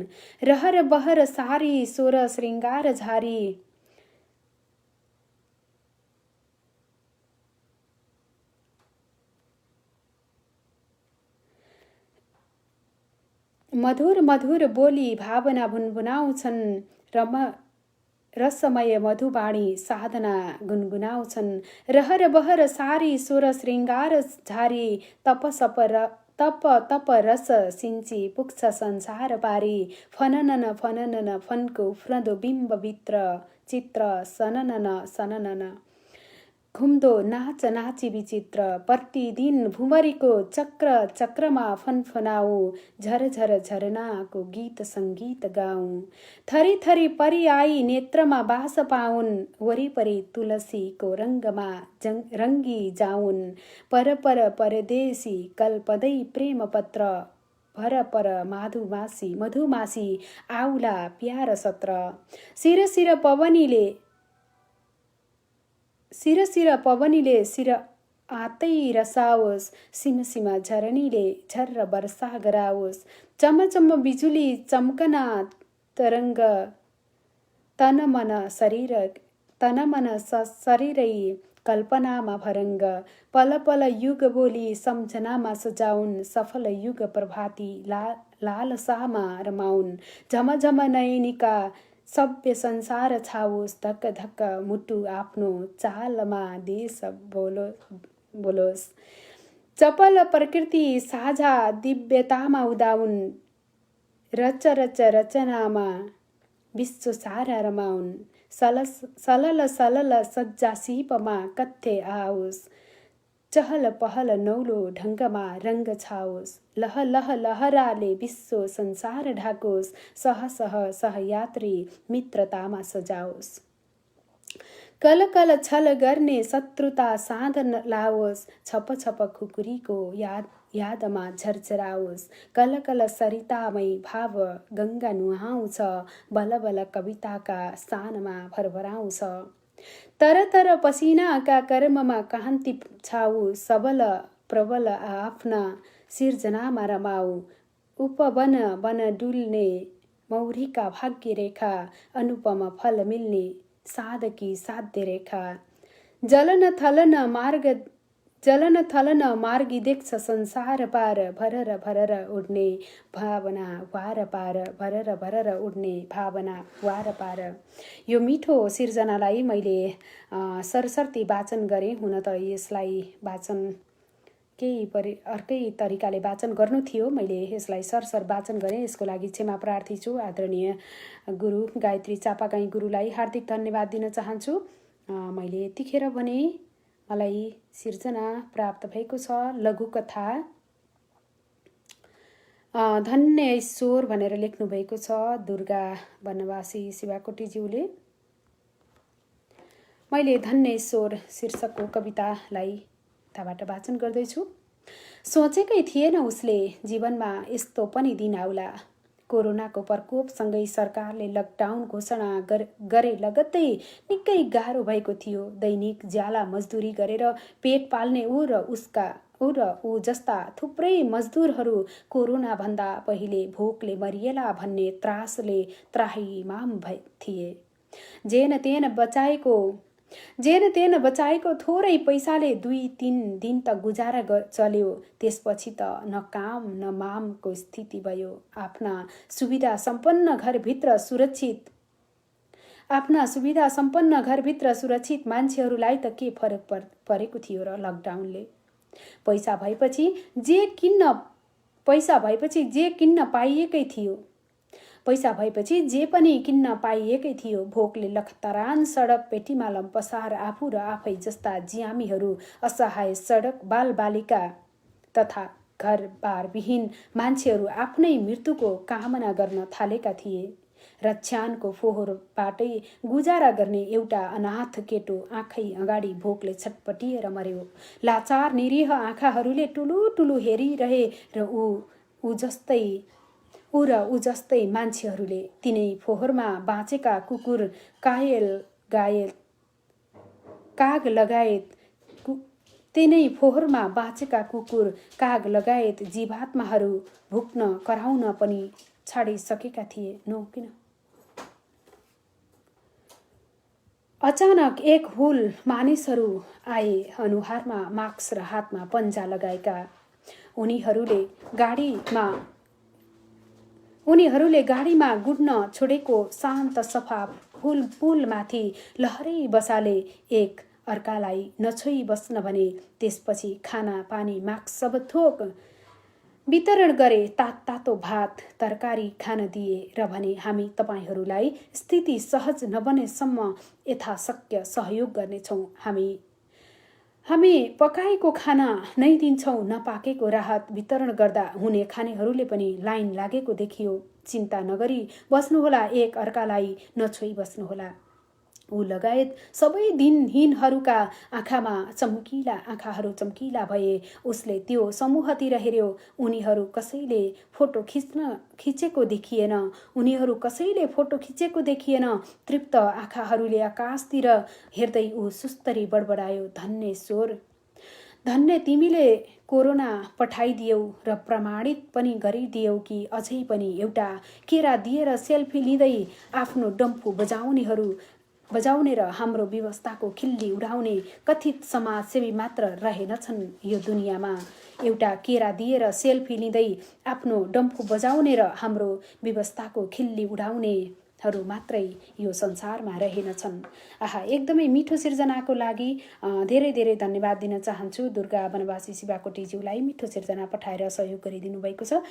S1: रहर बहर सारी सोर श्रृङ्गार झारी, मधुर मधुर बोली भावना भुनभुनाउँछन्, रसमय मधुबाणी साधना गुनगुनाउँछन्, रहर बहर सारी सोर श्रृङ्गार झारी, तप तप रस सिन्ची पुग्छ संसार पारी, फननन फननन फनको उफ्रदो बिम्बभित्र चित्र, सननन सननन घुम्दो नाच नाची विचित्र, प्रतिदिन भुमरीको चक्र चक्रमा फनफनाऊ, झरझर झरनाको गीत सङ्गीत गाउँ, थरी थरी परी आई नेत्रमा बास पाउन्, वरिपरि तुलसीको रङ्गमा रङ्गी जाउन्, पर पर परदेशी कल्पदै प्रेम पत्र, भर पर मधुमासी आउला प्यार सत्र, शिर शिर पवनीले शिर आतै रसाओस्, सिम सिम झरणीले झर्र वर्षा गराओस्, चम चम बिजुली चम्कना तरङ्ग, तन मन शरीरै कल्पनामा भरङ्ग, पल पल युग बोली सम्झनामा सजाउन्, सफल युग प्रभाती लालसामा रमाउन्, झम झम नयनिका सभ्य संसार छाओस्, धक्क धक्क मुटु आफ्नो चालमा देश बोलोस्, चपल प्रकृति साझा दिव्यतामा उदाउन्, रच रच रचनामा विश्व सारा रमाउन्, सलल सलल सज्जा सिपमा कथ्य आओस्, चहल पहल नौलो ढङ्गमा रङ्ग छाओस्, लह लह लहराले विश्व संसार ढाकोस्, सह सह सहयात्री मित्रतामा सजाओस्, कल कल छल गर्ने शत्रुता साधन लाओस्, छप छप खुकुरीको यादमा झरझराओस्। कल कल सरितामै भाव गङ्गा नुहाउँछ, बल बल कविताका सानमा भरभराउँछ। तर तर पसिनाका कर्ममा कान्ति छाऊ, सबल प्रबल आफ्ना सिर्जनामा रमाऊ। उपवन वन डुल्ने मौरीका भाग्य रेखा, अनुपम फल मिल्ने साधकी साध्य रेखा। जलन थलन मार्गी देख्छ संसार पार, भरर भरर उड्ने भावना वार पार, भरर भरर उड्ने भावना वार पार। यो मिठो सिर्जनालाई मैले सरसर्ती वाचन गरेँ। हुन त यसलाई वाचन अर्कै तरिकाले वाचन गर्नु थियो, मैले यसलाई सरसर वाचन गरेँ। यसको लागि क्षमा प्रार्थी छु। आदरणीय गुरु गायत्री चापागाई गुरुलाई हार्दिक धन्यवाद दिन चाहन्छु। मैले यतिखेर भने मलाई सिर्जना प्राप्त भएको छ लघुकथा धन्य ईश्वर भनेर लेख्नु भएको छ दुर्गा वनवासी शिवाकोटीज्यूले। मैले धन्य ईश्वर शीर्षकको कवितालाई यताबाट वाचन गर्दैछु। सोचेकै थिएन उसले जीवनमा यस्तो पनि दिन आउला। कोरोनाको प्रकोपसँगै सरकारले लकडाउन घोषणा गरे लगत्तै निकै गाह्रो भएको थियो। दैनिक ज्याला मजदुरी गरेर पेट पाल्ने ऊ जस्ता थुप्रै मजदुरहरू कोरोना भन्दा पहिले भोकले मरिएला भन्ने त्रासले त्राहिमाम थिए। जेन तेन बचाएको थोरै पैसाले 2-3 दिन त गुजारा चल्यो। त्यसपछि त न काम न मामको स्थिति भयो। आफ्ना सुविधा सम्पन्न घरभित्र सुरक्षित मान्छेहरूलाई त के फरक परेको थियो र लकडाउनले। पैसा भएपछि जे किन्न पाइएकै थियो। जे पनि किन्न पाइएकै थियो। भोकले लखतरान सडक पेटीमा लम्पसार आफू र आफै जस्ता ज्यामीहरू असहाय सडक बालबालिका तथा घरबारविहीन मान्छेहरू आफ्नै मृत्युको कामना गर्न थालेका थिए। रक्षानको फोहोरबाटै गुजारा गर्ने एउटा अनाथ केटो आँखै अगाडि भोकले छटपटिएर मर्यो। लाचार निरीह आँखाहरूले टुलु टुलु हेरिरहे र ऊ जस्तै मान्छेहरूले तिनै फोहोरमा बाँचेका कुकुर काग लगायत जीवात्माहरू भुक्न कराउन पनि छाडिसकेका थिए। किन अचानक एक हुल मानिसहरू आए, अनुहारमा मास्क र हातमा पन्जा लगाएका। उनीहरूले गाडीमा गुड्न छोडेको शान्त सफा पुलमाथि लहरै बसाले एक अर्कालाई नछोई बस्न भने। त्यसपछि खाना पानी मास्क सब थोक वितरण गरे। तातो भात तरकारी खान दिए र भने हामी तपाईहरूलाई स्थिति सहज नबनेसम्म यथाशक्य सहयोग गर्नेछौँ। हामी पकाएको खाना नै दिन्छौँ। नपाकेको राहत वितरण गर्दा हुने खानेहरूले पनि लाइन लागेको देखियो। चिन्ता नगरी बस्नुहोला, एक अर्कालाई नछोई बस्नुहोला। ऊ लगायत सबै दिनहीनहरूका आँखाहरू चम्किला भए। उसले त्यो समूहतिर हेर्यो। उनीहरू कसैले फोटो खिचेको देखिएन। तृप्त आँखाहरूले आकाशतिर हेर्दै ऊ सुस्तरी बडबडायो, धन्य ईश्वर, धन्य तिमीले कोरोना पठाइदियौ र प्रमाणित पनि गरिदियौ कि अझै पनि एउटा केरा दिएर सेल्फी लिँदै आफ्नो डम्फु बजाउने र हाम्रो व्यवस्थाको खिल्ली उडाउने कथित समाजसेवी मात्र रहेनछन् यो दुनियाँमा। एउटा केरा दिएर सेल्फी लिँदै आफ्नो डम्फु बजाउने र हाम्रो व्यवस्थाको खिल्ली उडाउनेहरू मात्रै यो संसारमा रहेनछन्। एकदमै मिठो सिर्जनाको लागि धेरै धेरै धन्यवाद दिन चाहन्छु दुर्गा वनवासी शिवाकोटीज्यूलाई। मिठो सिर्जना पठाएर सहयोग गरिदिनु भएको छ।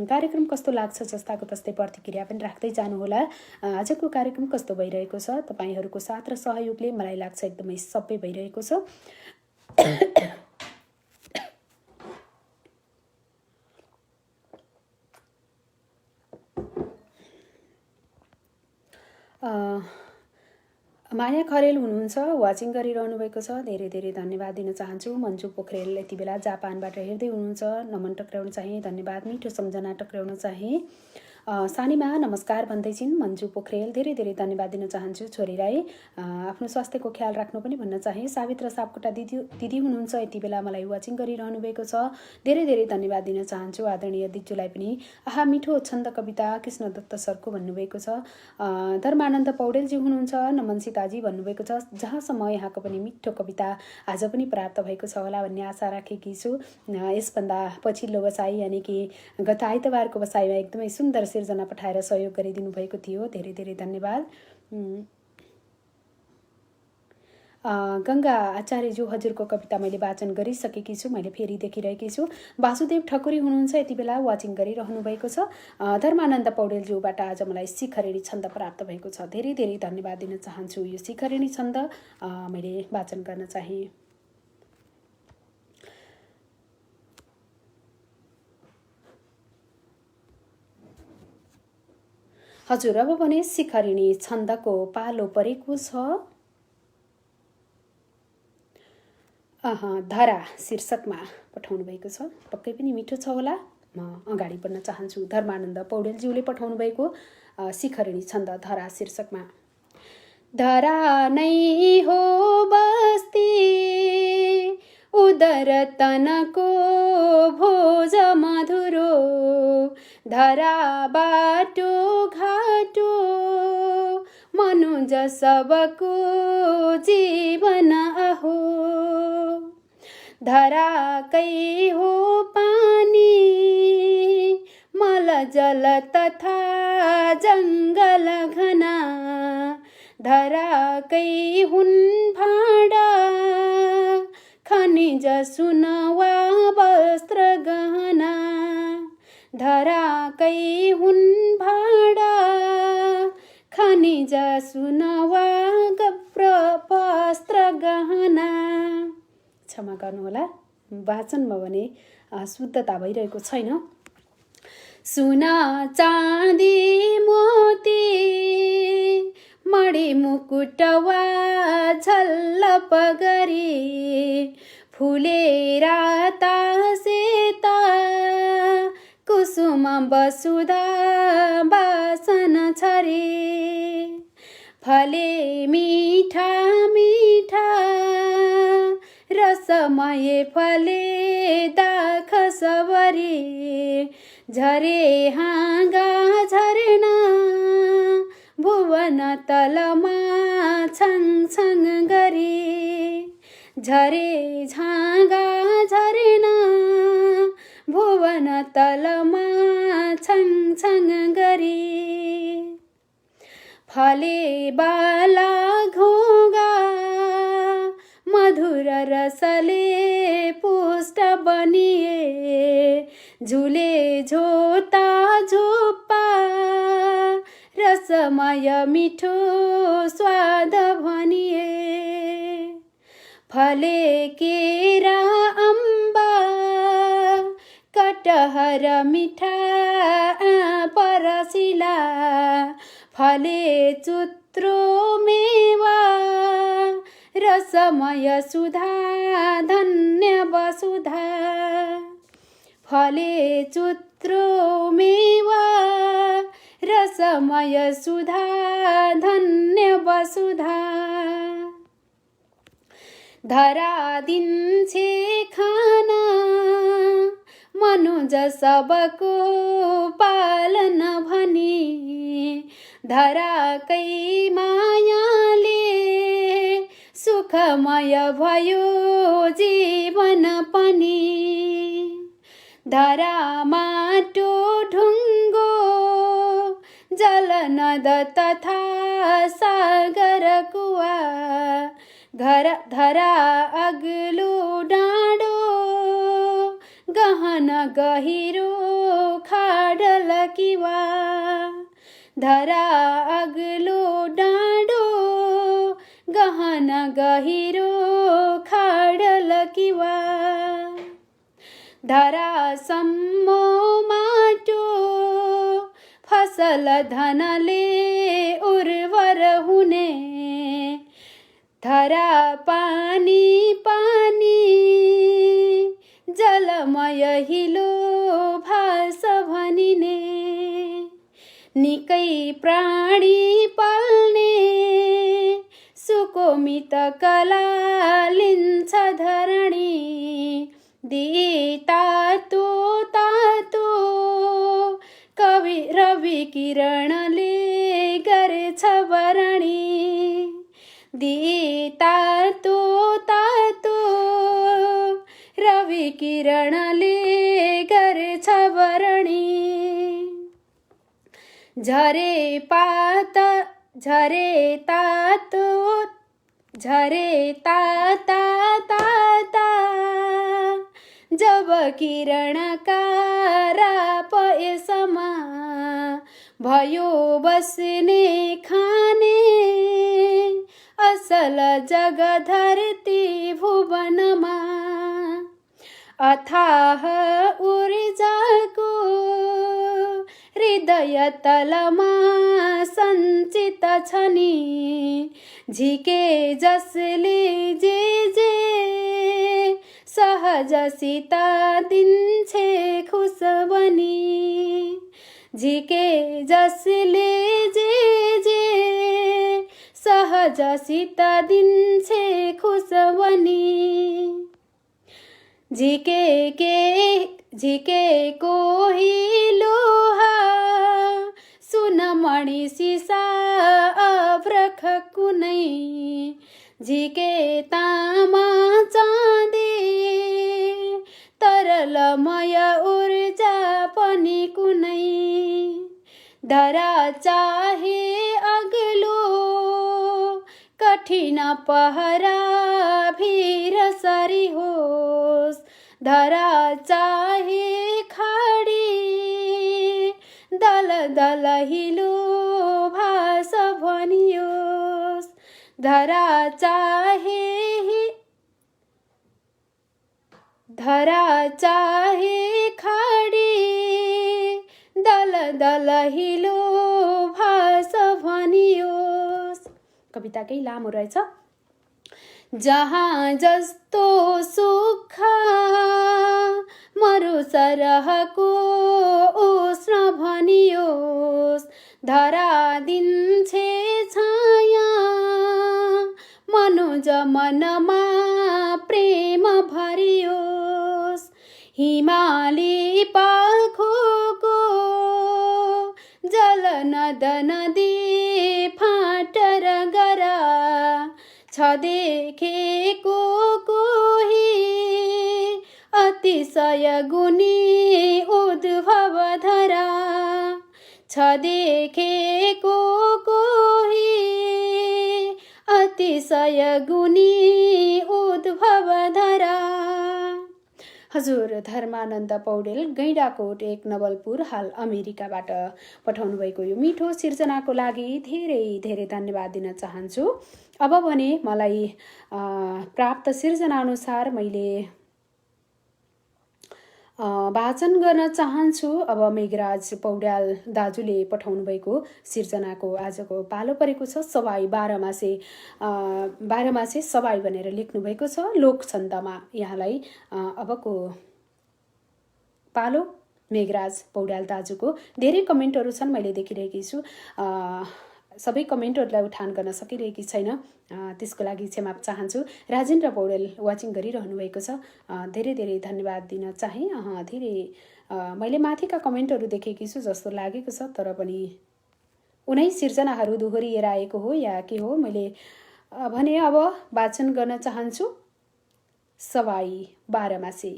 S1: कार्यक्रम कस्तो लाग्छ जस्ताको तस्तै प्रतिक्रिया पनि राख्दै जानुहोला। आजको कार्यक्रम कस्तो भइरहेको छ, तपाईँहरूको साथ र सहयोगले मलाई लाग्छ एकदमै सबै भइरहेको छ। माया खरेल हुनुहुन्छ, वाचिङ गरिरहनु भएको छ, धेरै धेरै धन्यवाद दिन चाहन्छु। मन्जु पोखरेल यति बेला जापानबाट हेर्दै हुनुहुन्छ, नमन टक्राउन चाहे धन्यवाद, मिठो सम्झना टक्राउन चाहे। सानीमा नमस्कार भन्दै छिन् मन्जु पोखरेल, धेरै धेरै धन्यवाद दिन चाहन्छु छोरीलाई। आफ्नो स्वास्थ्यको ख्याल राख्नु पनि भन्न चाहे। सावित्र सापकोटा दिदी हुनुहुन्छ, यति बेला मलाई वाचिङ गरिरहनु भएको छ, धेरै धेरै धन्यवाद दिन चाहन्छु। आदरणीय दिज्जुलाई पनि आहा मिठो छन्द कविता कृष्णदत्त सरको भन्नुभएको छ। धर्मानन्द पौडेलजी हुनुहुन्छ, नमन सीताजी भन्नुभएको छ, जहाँसम्म यहाँको पनि मिठो कविता आज पनि प्राप्त भएको छ होला भन्ने आशा राखेकी छु। यसभन्दा पछिल्लो बसाइ यानि कि गत आइतबारको बसाइमा एकदमै सुन्दर सिर्जना पठाएर सहयोग गरिदिनु भएको थियो, धेरै धेरै धन्यवाद। गङ्गा आचार्यज्यू हजुरको कविता मैले वाचन गरिसकेकी छु, मैले फेरि देखिरहेकी छु। वासुदेव ठकुरी हुनुहुन्छ, यति बेला वाचिङ गरिरहनु भएको छ। धर्मानन्द पौडेलज्यूबाट आज मलाई शिखरिणी छन्द प्राप्त भएको छ, धेरै धेरै धन्यवाद दिन चाहन्छु। यो शिखरिणी छन्द मैले वाचन गर्न चाहे। हजुर अब भने शिखरिणी छन्दको पालो परेको छ। धरा शीर्षकमा पठाउनु भएको छ, पक्कै पनि मिठो छ होला। म अगाडि बढ्न चाहन्छु। धर्मानन्द पौडेलज्यूले पठाउनु भएको शिखरिणी छन्द धरा शीर्षकमा। धरा नै हो बस्ती उदर तनको भोज मधुरो, धरा बाटो घाटो मनुज सबको जीवन अहो, धराकै हो पानी मल जल तथा जङ्गल घना, धराकै हुन् भाँडा खनिज सुन वा वस्त्र गहना, धराकै हुन् भाँडा खनिज सुन वा वस्त्र गहना। क्षमा गर्नुहोला, वाचनमा भने शुद्धता भइरहेको छैन। सुना चाँदी मोती मणि मुकुट वा झल्ल पगरी, फुलेर तासेता कुसुम वसुधा बासन छरे, फले मिठा मिठा रसमय फले दाख सबरी, झरे हाँगा झरना भुवन तलमा छङ छङ गरी, झरे झाँगा झरना भुवन तलमा छङ छङ गरी, फले बाला घोगा मधुर रसले पुष्ट बनिए, झुले झोता झोप्पा रसमय मिठो स्वाद भनिए, फले केरा अम्बा कटहर मिठा परसिला, फले चुत्रो मेवा रसमय सुधा धन्य वसुधा, फले चुत्रो मेवा रसमय सुधा धन्य वसुधा, धरा दिन्छे खाना मनुज सबको पालन भनी, धराकै मायाले सुखमय भयो जीवन पनि, धरा माटो ढुङ्गो जल नद तथा सागर कुवा, धरा अग्लो डाँडो गहन गहिरो खाडल किवा, धरा अग्लो डाँडो गहन गहिरो खाडल किवा, धरा सम्मो माटो फसल धनले उर्वर हुने, धरा पानी पानी जलमय हिलो भाष भनिने निकै प्राणी पाल्ने सुकोमित कला लिन्छ धरणी दी तातो तातो कवि रवि किरणले गरेछ वरणी दी तातो तातो रवि किरणले गरेछ वरणी झरे पात झरे तातो झरे ताता ताता जब किरणका राप यसमा भयो बस्ने खाने असल जग धरती भुवनमा अथाह ऊर्जाको हृदय तलमा सञ्चित छ नि झिके जसले जे जे सहजसित दिन्छे खुस बनी झिके जसले जे जे सहजसित दिन्छे खुस बनी झिके कोही लोहा सुनमणि सिसा अभ्रख कुनै झिके तामा चाँदी तरलमय ऊर्जा पनि कुनै धरा चाहे अग्लो कठिन पहरा भिर सरी होस् धरा चाहे खाडी दल दल हिलो भाष भनियोस् धरा चाहे खाडी दल दल हिलो भाष भनियोस्। कविताकै लामो रहेछ। जहाँ जस्तो सुख मरु सरहको उष्ण भनियोस् धरा दिन्छे छाया मनुज मनमा प्रेम भरियोस् हिमाली पाखोको जल नद नदी फाटर गरा छ देखेको कोही अतिशय गुणी उद्भव धरा छ देखेको कोही अतिशय गुणी उद्भव धरा। हजुर धर्मानन्द पौडेल गैंडाकोट 1 नवलपुर हाल अमेरिकाबाट पठाउनु भएको यो मिठो सिर्जनाको लागि धेरै धेरै धन्यवाद दिन चाहन्छु। अब भने मलाई प्राप्त सिर्जना अनुसार मैले वाचन गर्न चाहन्छु। अब मेघराज पौड्याल दाजुले पठाउनु भएको सिर्जनाको आजको पालो परेको छ। सवाई बाह्रमासे सवाई भनेर लेख्नु भएको छ लोक छन्दमा। यहाँलाई अबको पालो मेघराज पौड्याल दाजुको। धेरै कमेन्टहरू छन्, मैले देखिरहेकी छु। सबै कमेन्टहरूलाई उठान गर्न सकिरहेकी छैन, त्यसको लागि क्षमा चाहन्छु। राजेन्द्र पौडेल वाचिङ गरिरहनु भएको छ, धेरै धेरै धन्यवाद दिन चाहे। धेरै मैले माथिका कमेन्टहरू देखेकी छु जस्तो लागेको छ, तर पनि उनै सिर्जनाहरू दोहोरिएर आएको हो या के हो मैले भने अब वाचन गर्न चाहन्छु। सवाई बाह्रमासे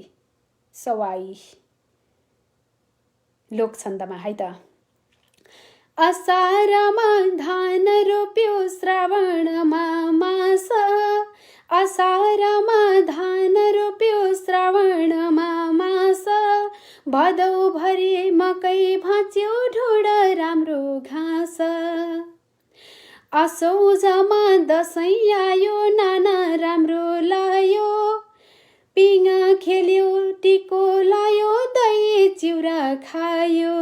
S1: सवाई लोक छन्दमा है त। असारमा धान रोप्यो श्रावणमा मास असारमा धान रोप्यो श्रावणमा मास भदौ भरि मकै भाँच्यो ढोड राम्रो घाँस असौजमा दसैँ आयो नाना राम्रो लायो पिङ खेल्यो टिको लायो दही चिउरा खायो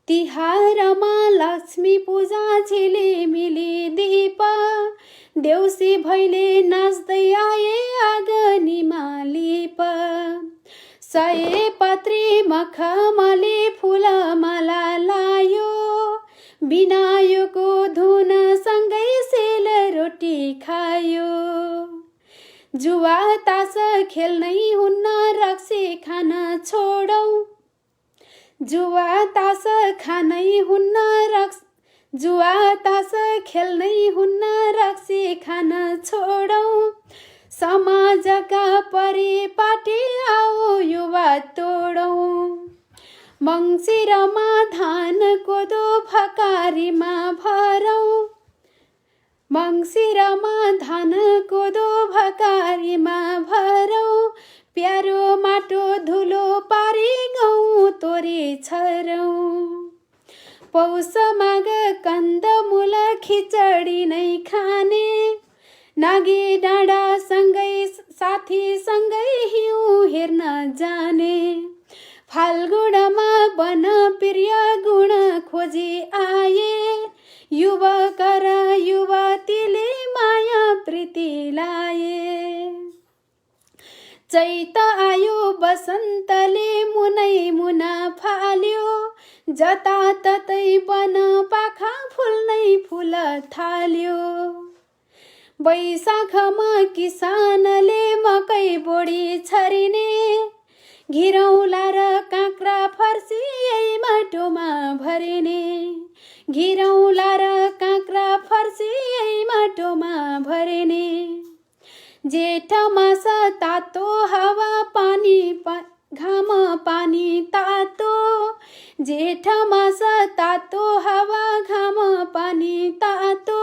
S1: तिहारमा लक्ष्मी पूजा झिलिमिली दीप देउसी भैले नाच्दै आए आँगनीमा लिप सयपत्री मखमली फुलमाला लायो बिनायोको धुन सँगै सेल रोटी खायो जुवा तास खेल्नै हुन्न रक्सी खान छोडौ जुवा तास खानै हुन्न जुवा तास खेल्नै हुन्न रक्सी खान छोडौ समाजका परिपाटी आओ युवा तोडौ मङ्सिरमा धान कोदो फकारीमा भरौ मङ्सिरमा धान कोदो भकारीमा भरौ प्यारो माटो धुलो पारी गहुँ तोरी छरौ पौष माघ कन्दमूल खिचडी नै खाने नागी डाँडा सँगै साथी सँगै हिउँ हेर्न जाने फाल्गुनमा वन प्रिय गुण खोजी आए युवक र युवतीले माया प्रीति लाए चैत आयो बसन्तले मुनै मुना फाल्यो जताततै वन पाखा फुल्नै फुल थाल्यो वैशाखमा किसानले मकै बोडी छरिने घिरौला र काँक्रा फर्सी यही माटोमा भरिने घिरौला र काँक्रा फर्सी यही माटोमा भरिने जेठ मास तातो हावा पानी घाम पानी तातो जेठ मास तातो हावा घाम पानी तातो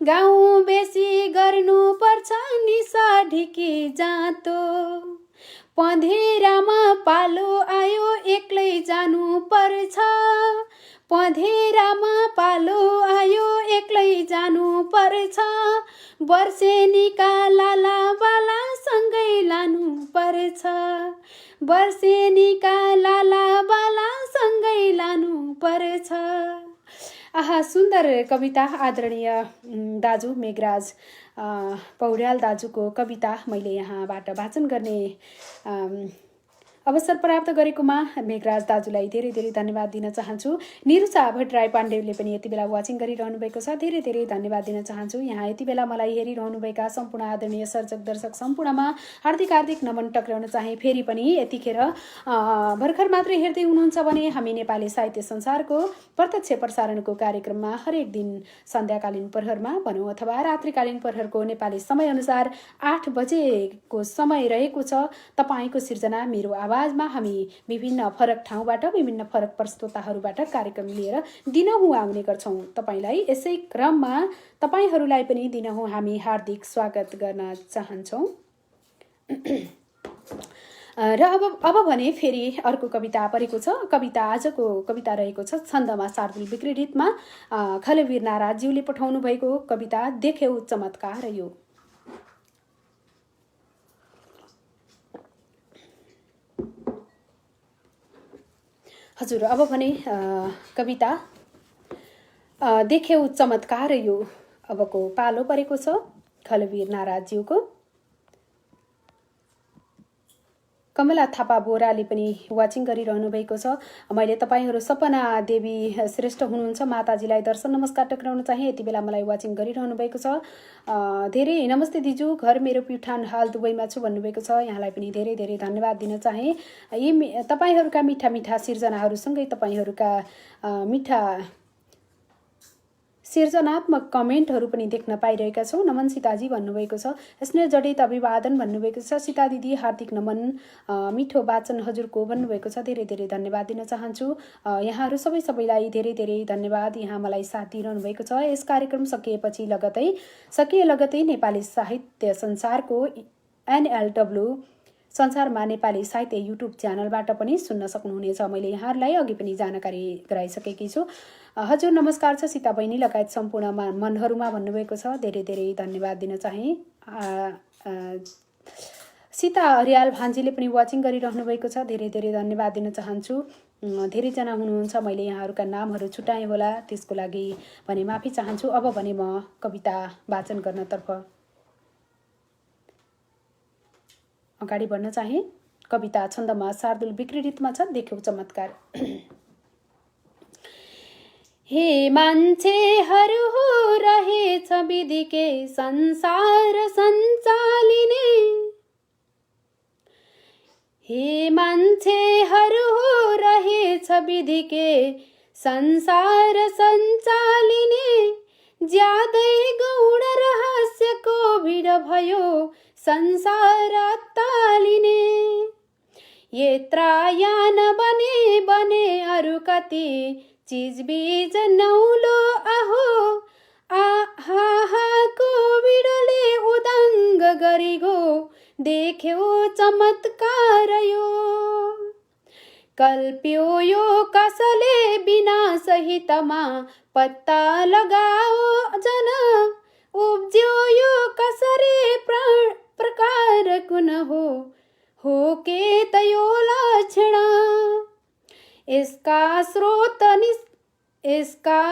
S1: गाउँ बेसी गर्नु पर्छ निसा ढिकी जातो पँधेरामा पालो आयो एक्लै जानु पर्छ पँधेरामा पालो आयो एक्लै जानु पर्छ वर्षेनीका लाला बाला सँगै लानु पर्छ वर्षेनीका लाला बाला सँगै लानु पर्छ। आहा सुन्दर कविता आदरणीय दाजु मेघराज पौड्याल दाजुको कविता मैले यहाँबाट वाचन गर्ने अवसर प्राप्त गरेकोमा मेघराज दाजुलाई धेरै धेरै धन्यवाद दिन चाहन्छु। निरुचा भट्टराई पाण्डेले पनि यति बेला वाचिङ गरिरहनु भएको छ, धेरै धेरै धन्यवाद दिन चाहन्छु। यहाँ यति बेला मलाई हेरिरहनुभएका सम्पूर्ण आदरणीय सर्जक दर्शक सम्पूर्णमा हार्दिक हार्दिक नमन टक्राउन चाहे। फेरि पनि यतिखेर भर्खर मात्रै हेर्दै हुनुहुन्छ भने हामी नेपाली साहित्य संसारको प्रत्यक्ष प्रसारणको कार्यक्रममा हरेक दिन सन्ध्याकालीन प्रहरमा भनौँ अथवा रात्रिकालीन प्रहरको नेपाली समयअनुसार 8 बजेको समय रहेको छ। तपाईँको सिर्जना मेरो आवाजमा हामी विभिन्न फरक ठाउँबाट विभिन्न फरक प्रस्तोताहरूबाट कार्यक्रम लिएर दिनहुँ आउने गर्छौँ। तपाईँलाई यसै क्रममा तपाईँहरूलाई पनि दिनहुँ हामी हार्दिक स्वागत गर्न चाहन्छौँ। र अब भने फेरि अर्को कविता परेको छ। कविता आजको कविता रहेको छ छन्दमा शार्दुल विक्रीडितमा खलवीर नाराज्यूले पठाउनु भएको कविता देख्यौ चमत्कार यो। हजुर अब भने कविता देख्यौ चमत्कार यो अबको पालो परेको छ खलवीर नाराज्यूको। कमला थापा बोराले पनि वाचिङ गरिरहनु भएको छ। मैले तपाईँहरू सपना देवी श्रेष्ठ हुनुहुन्छ, माताजीलाई दर्शन नमस्कार टक्राउन चाहे। यति बेला मलाई वाचिङ गरिरहनु भएको छ। धेरै नमस्ते दिजु, घर मेरो प्युठान, हाल दुबईमा छु भन्नुभएको छ। यहाँलाई पनि धेरै धेरै धन्यवाद दिन चाहे। यी तपाईँहरूका मिठा मिठा सिर्जनाहरूसँगै तपाईँहरूका मिठा सृजनात्मक कमेन्टहरू पनि देख्न पाइरहेका छौँ। नमन सीताजी भन्नुभएको छ। स्नेह जडित अभिवादन भन्नुभएको छ। सीता दिदी हार्दिक नमन, मिठो वाचन हजुरको भन्नुभएको छ। धेरै धेरै धन्यवाद दिन चाहन्छु। यहाँहरू सबैलाई धेरै धेरै धन्यवाद। यहाँ मलाई साथ दिइरहनु भएको छ। यस कार्यक्रम सकिए लगतै नेपाली साहित्य संसारको NLW संसारमा नेपाली साहित्य युट्युब च्यानलबाट पनि सुन्न सक्नुहुनेछ। मैले यहाँहरूलाई अघि पनि जानकारी गराइसकेकी छु। हजुर नमस्कार छ सीता बहिनी लगायत सम्पूर्ण मनहरूमा भन्नुभएको छ। धेरै धेरै धन्यवाद दिन चाहे। सीता हरियाल भान्जीले पनि वाचिङ गरिरहनु भएको छ। धेरै धेरै धन्यवाद दिन चाहन्छु। धेरैजना हुनुहुन्छ, मैले यहाँहरूका नामहरू छुट्याएँ होला, त्यसको लागि भने माफी चाहन्छु। अब भने म कविता वाचन गर्नतर्फ अगाडि बढ्न चाहे। कविता छन्दमा शार्दुल विकृतिमा छ, देख्यौ चमत्कार। हे मान्छेहरू हो रहेछ विधिके संसार सञ्चालिने, हे मान्छेहरू हो रहेछ विधिके संसार सञ्चालिने, ज्यादै गौण रहस्यको भिड भयो संसार अत्तालिने, यत्रायान बने बने अरू कति चिजबिज नौलो आहो, आहाको भिडले उदङ्ग गरिगो देख्यो चमत्कार यो, कल्प्यो यो कसले विनाश हितमा पत्ता लगाओ जन, उब्ज्यो यो कसरी प्रकार कुन हो के तयो लक्षण, यसका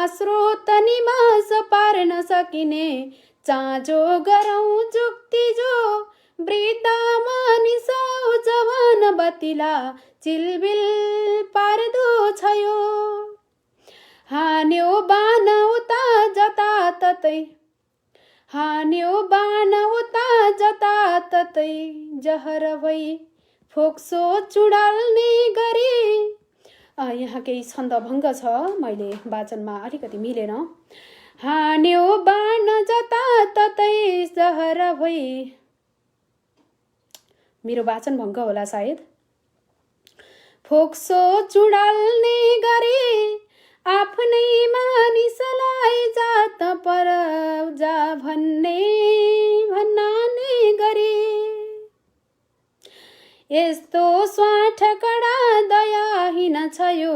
S1: स्रोत निमास पार्न सकिने, चाँजो गरौँ जुक्ति जो वृद्धा मानिसौ जवान बतिला चिलबिल पार्दो छयो, हान्यो बाण उता जताततै, हान्यो बाण उता जताततै, जहर भई फोक्सो चुडाल्ने गरी। यहाँ केही छन्दभङ्ग छ, मैले वाचनमा अलिकति मिलेन। हान्यो बाण जताततै जहर भई, मेरो वाचन भङ्ग होला सायद। फोक्सो चुडाल्ने गरी आफ्नै मानिसलाई जात पर जा भन्नाने गरी, यस्तो स्वाठ कडा दयाहीन छ यो,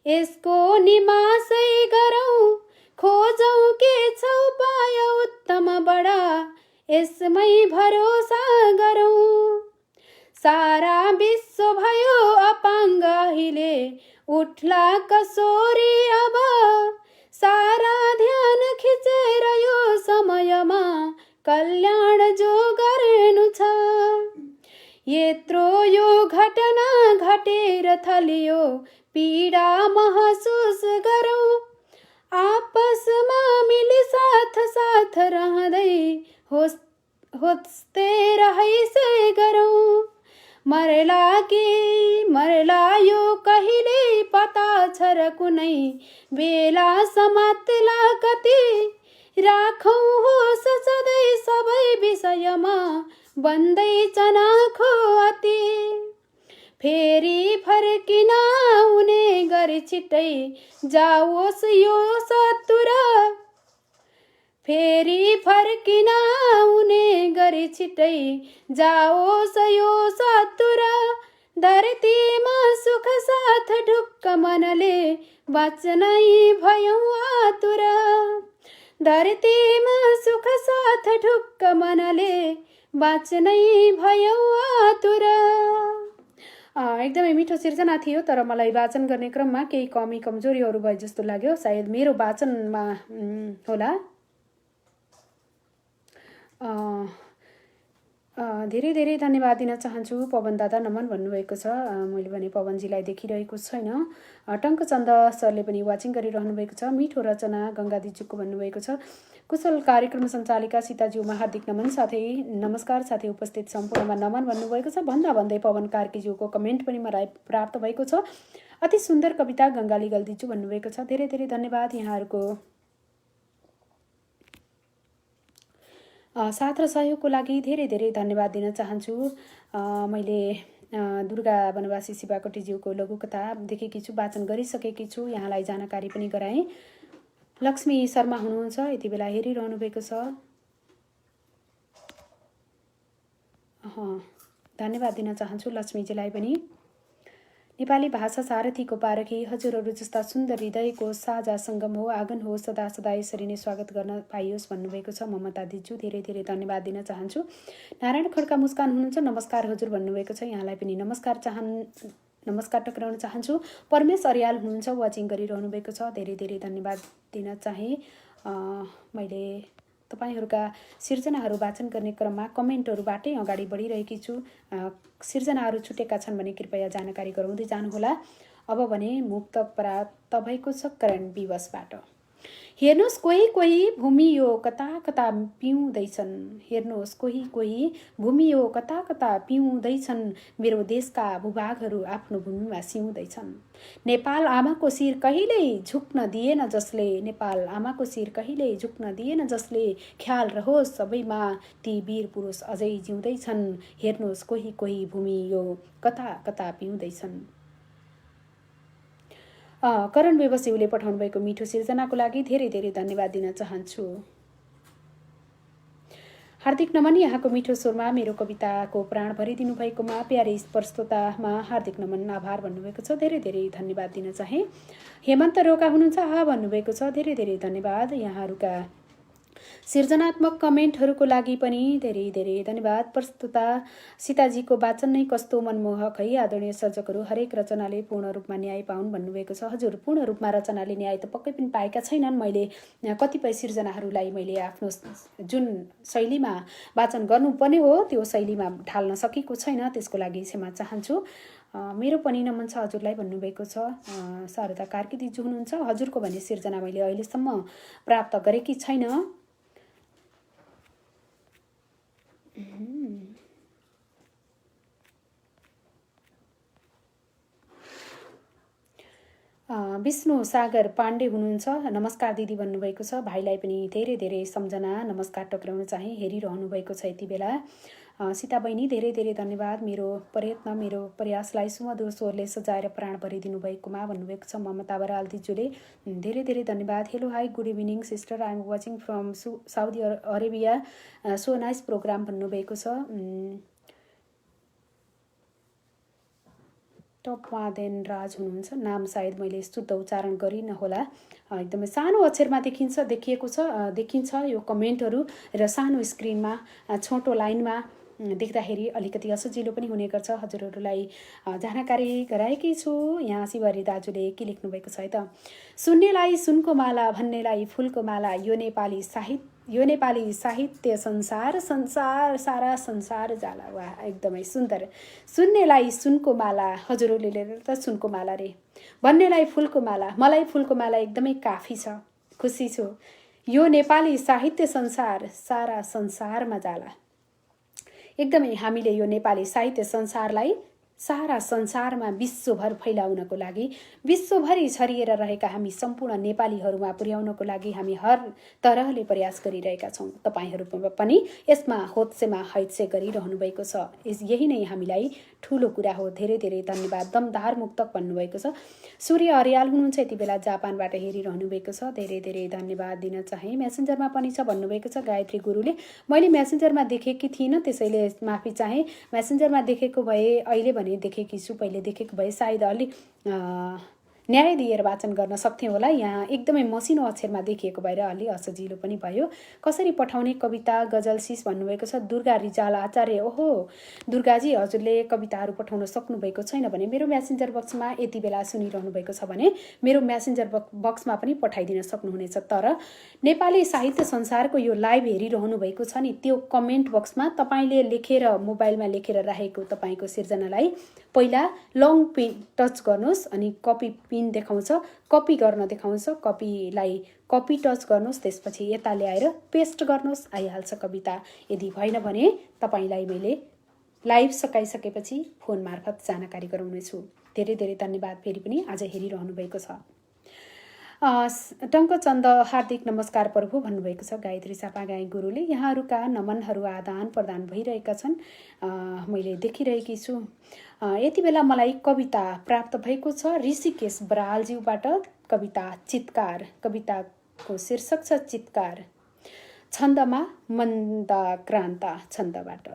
S1: यसको निमासै गरौँ, खोजौँ के छ उपाय उत्तम बडा, यसमै भरोसा गरौँ, सारा विश्व भयो अपाङ्ग अहिले, उठ्ला कसोरी अब, सारा ध्यान खिचेर यो समयमा कल्याण जो गर्नु छ, यत्रो यो घटना घटेर थलियो पीडा महसुस गरौँ, आपसमा मिली साथ साथ रहँदै होस्ते रहैसे गरौँ, मरला यो कहिले पता छ र कुनै बेला समात्ला कति, राखौँ होस सधैँ सबै विषयमा बन्दै चनाखो अति, फेरि फर्किन आउने गरी छिट्टै जाओस् यो सतुर, फेरि फर्किन आउने गरी छिट्टै जाओस् यो सतुर, धरतीमा सुख साथ ढुक्क मनले बाँच्नै भयौँ आतुर, धरतीमा सुख साथ ढुक्क मनले बाँच्नै भयौँ आतुर। एकदमै मिठो सिर्जना थियो, तर मलाई वाचन गर्ने क्रममा केही कमी कमजोरीहरू भए जस्तो लाग्यो, सायद मेरो वाचनमा होला। धेरै धेरै धन्यवाद दिन चाहन्छु। पवन दादा नमन भन्नुभएको छ, मैले भने पवनजीलाई देखिरहेको छैन। टङ्कचन्द सरले पनि वाचिङ गरिरहनु भएको छ। मिठो रचना गङ्गादिज्यूको भन्नुभएको छ। कुशल कार्यक्रम सञ्चालिका सीताज्यूमा हार्दिक नमन साथै नमस्कार, साथै उपस्थित सम्पूर्णमा नमन भन्नुभएको छ। भन्दा भन्दै पवन कार्कीज्यूको कमेन्ट पनि मलाई प्राप्त भएको छ। अति सुन्दर कविता गङ्गाली गल्दिज्यू भन्नुभएको छ। धेरै धेरै धन्यवाद यहाँहरूको साथ र सहयोगको लागि धेरै धेरै धन्यवाद दिन चाहन्छु। मैले दुर्गा वनवासी शिवाकोटीज्यूको लघुकथा देखेकी छु, वाचन गरिसकेकी छु, यहाँलाई जानकारी पनि गराएँ। लक्ष्मी शर्मा हुनुहुन्छ, यति बेला हेरिरहनु भएको छ। धन्यवाद दिन चाहन्छु लक्ष्मीजीलाई पनि। नेपाली भाषा सारथीको पारखी हजुरहरू जस्ता सुन्दर हृदयको साझा सङ्गम हो, आँगन हो, सदा सदा यसरी नै स्वागत गर्न पाइयोस् भन्नुभएको छ ममता दिज्यू। धेरै धेरै धन्यवाद दिन चाहन्छु। नारायण खड्का मुस्कान हुनुहुन्छ, नमस्कार हजुर भन्नुभएको छ, यहाँलाई पनि नमस्कार टक्राउन चाहन्छु। परमेश अर्याल हुनुहुन्छ, वाचिङ गरिरहनु भएको छ, धेरै धेरै धन्यवाद दिन चाहे। मैले तपाईहरुका सिर्जनाहरू वाचन गर्ने क्रममा कमेन्टहरूबाटै अगाडि बढिरहेकी छु। सिर्जनाहरू छुटेका छन् भने कृपया जानकारी गराउँदै जानुहोला। अब भने मुक्तक प्राप्त भएको छ करण विवशबाट। हेर्नुहोस् कोही कोही भूमि यो कता कता पिउँदैछन्, हेर्नुहोस् कोही कोही भूमि यो कता कता पिउँदैछन्, मेरो देशका भूभागहरू आफ्नो भूमिमा सिउँदैछन्। नेपाल आमाको शिर कहिल्यै झुक्न दिएन जसले, नेपाल आमाको शिर कहिल्यै झुक्न दिएन जसले, ख्याल रहोस् सबैमा ती वीर पुरुष अझै जिउँदैछन्, हेर्नुहोस् कोही कोही भूमि यो कता कता पिउँदैछन्। करण व्यवसायीले पठाउनु भएको मिठो सिर्जनाको लागि धेरै धेरै धन्यवाद दिन चाहन्छु। हार्दिक नमन, यहाँको मिठो स्वरमा मेरो कविताको प्राण भरिदिनु भएकोमा प्यारे स्पर्शतामा हार्दिक नमन, आभार भन्नुभएको छ, धेरै धेरै धन्यवाद दिन चाहे। हेमन्त रोका हुनुहुन्छ, भन्नुभएको छ, धेरै धेरै धन्यवाद। यहाँहरूका सृजनात्मक कमेन्टहरूको लागि पनि धेरै धेरै धन्यवाद। प्रस्तुता सीताजीको वाचन नै कस्तो मनमोहक है, आदरणीय सर्जकहरू हरेक रचनाले पूर्ण रूपमा न्याय पाउन् भन्नुभएको छ। हजुर, पूर्ण रूपमा रचनाले न्याय त पक्कै पनि पाएका छैनन्। मैले कतिपय सिर्जनाहरूलाई मैले आफ्नो जुन शैलीमा वाचन गर्नुपर्ने हो त्यो शैलीमा ढाल्न सकेको छैन, त्यसको लागि क्षमा चाहन्छु। मेरो पनि नमन छ हजुरलाई भन्नुभएको छ। शारदा कार्की दिजु हुनुहुन्छ, हजुरको भन्ने सिर्जना मैले अहिलेसम्म प्राप्त गरेकी छैन। विष्णु सागर पाण्डे हुनुहुन्छ, नमस्कार दिदी भन्नुभएको छ। भाइलाई पनि धेरै धेरै सम्झना नमस्कार टक्राउन चाहिँ हेरिरहनु भएको छ यति बेला। सीता बहिनी धेरै धेरै धन्यवाद, मेरो प्रयत्न मेरो प्रयासलाई सुमधुर स्वरले सजाएर प्राण भरिदिनु भएकोमा भन्नुभएको छ। ममता बराल दिजुले धेरै धेरै धन्यवाद। Hello hi good evening sister, I am watching from Saudi Arabia, so nice programme भन्नुभएको छ। टपमादेन राज हुनुहुन्छ, नाम सायद मैले शुद्ध उच्चारण गरिन होला, एकदमै सानो अक्षरमा देखिन्छ यो कमेन्टहरू र सानो स्क्रिनमा छोटो लाइनमा देख्दाखेरि अलिकति असजिलो पनि हुने गर्छ। हजुरहरूलाई जानकारी गराएकी छु। यहाँ शिवहरी दाजुले के लेख्नु भएको छ है त, सुन्नेलाई सुनको माला भन्नेलाई फुलको माला, यो नेपाली साहित्य संसार सारा संसार जाला। वाह, एकदमै सुन्दर। सुन्नेलाई सुनको माला, हजुरहरूले लिएर त सुनको माला रे, भन्नेलाई फुलको माला, मलाई फुलको माला एकदमै काफी छ, खुसी छु। यो नेपाली साहित्य संसार सारा संसारमा जाला। एकदमै हामीले यो नेपाली साहित्य संसारलाई सारा संसारमा विश्वभर फैलाउनको लागि, विश्वभरि छरिएर रहेका हामी सम्पूर्ण नेपालीहरूमा पुर्याउनको लागि हामी हर तरहले प्रयास गरिरहेका छौँ। तपाईहरू पनि यसमा होत्सेमा हैत्से गरिरहनु भएको छ, यही नै हामीलाई ठुलो कुरा हो। धेरै धेरै धन्यवाद। दमदार मुक्तक भन्नुभएको छ। सूर्य अर्याल हुनुहुन्छ, यति बेला जापानबाट हेरिरहनु भएको छ, धेरै धेरै धन्यवाद दिन चाहे। मेसेन्जरमा पनि छ भन्नुभएको छ गायत्री गुरुले, मैले मेसेन्जरमा देखेकी थिइनँ त्यसैले माफी चाहे। मेसेन्जरमा देखेको भए अहिले भने देखेकी छु, पहिले देखेको भए सायद अलि न्याय दिएर वाचन गर्न सक्थेँ होला। यहाँ एकदमै मसिनो अक्षरमा देखिएको भएर अलि असजिलो पनि भयो। कसरी पठाउने कविता गजल सिस भन्नुभएको छ दुर्गा रिजाल आचार्य। ओहो दुर्गाजी, हजुरले कविताहरू पठाउन सक्नुभएको छैन भने मेरो मेसेन्जर बक्समा यति बेला सुनिरहनु भएको छ भने मेरो मेसेन्जर बक्समा पनि पठाइदिन सक्नुहुनेछ। तर नेपाली साहित्य संसारको यो लाइभ हेरिरहनु भएको छ नि, त्यो कमेन्ट बक्समा तपाईँले लेखेर मोबाइलमा लेखेर राखेको तपाईँको सिर्जनालाई पहिला लङ पिन टच गर्नुहोस्, अनि कपी पिन देखाउँछ, कपी गर्न देखाउँछ, कपीलाई कपी टच गर्नुहोस्, त्यसपछि यता ल्याएर पेस्ट गर्नुहोस्, आइहाल्छ कविता। यदि भएन भने तपाईँलाई मैले लाइभ सकाइसकेपछि फोन मार्फत जानकारी गराउनेछु। धेरै धेरै धन्यवाद फेरि पनि आज हेरिरहनु भएको छ। टङ्कचन्द हार्दिक नमस्कार प्रभु भन्नुभएको छ गायत्री सापागाई गुरुले। यहाँहरूका नमनहरू आदान प्रदान भइरहेका छन्, मैले देखिरहेकी छु। यति बेला मलाई कविता प्राप्त भएको छ ऋषिकेश बरालज्यूबाट। कविता चितकार, कविताको शीर्षक छ चितकार, छन्दमा मन्दाक्रान्ता छन्दबाट।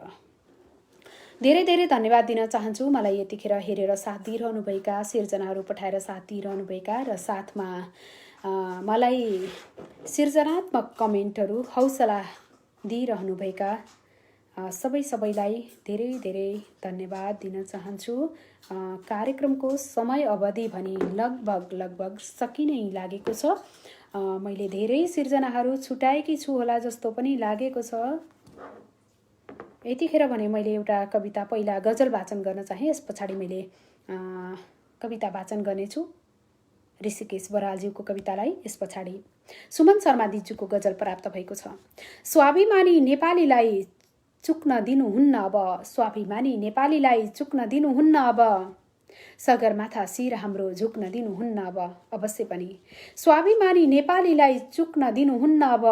S1: धेरै धेरै धन्यवाद दिन चाहन्छु मलाई यतिखेर हेरेर साथ दिइरहनुभएका, सिर्जनाहरू पठाएर साथ दिइरहनुभएका र साथमा मलाई सिर्जनात्मक कमेन्टहरू हौसला दिइरहनुभएका सबैलाई धेरै धेरै धन्यवाद दिन चाहन्छु। कार्यक्रमको समय अवधि भनी लगभग सकिनै लागेको छ। मैले धेरै सिर्जनाहरू छुटाएकी छु होला जस्तो पनि लागेको छ। यतिखेर भने मैले एउटा कविता पहिला गजल वाचन गर्न चाहे, यस पछाडि मैले कविता वाचन गर्नेछु ऋषिकेश बरालज्यूको कवितालाई। यस पछाडि सुमन शर्मा दिज्यूको गजल प्राप्त भएको छ। स्वाभिमानी नेपालीलाई चुक्न दिनुहुन्न अब, स्वाभिमानी नेपालीलाई चुक्न दिनुहुन्न अब, सगरमाथा शिर हाम्रो झुक्न दिनुहुन्न अब। अवश्य पनि स्वाभिमानी नेपालीलाई चुक्न दिनुहुन्न अब,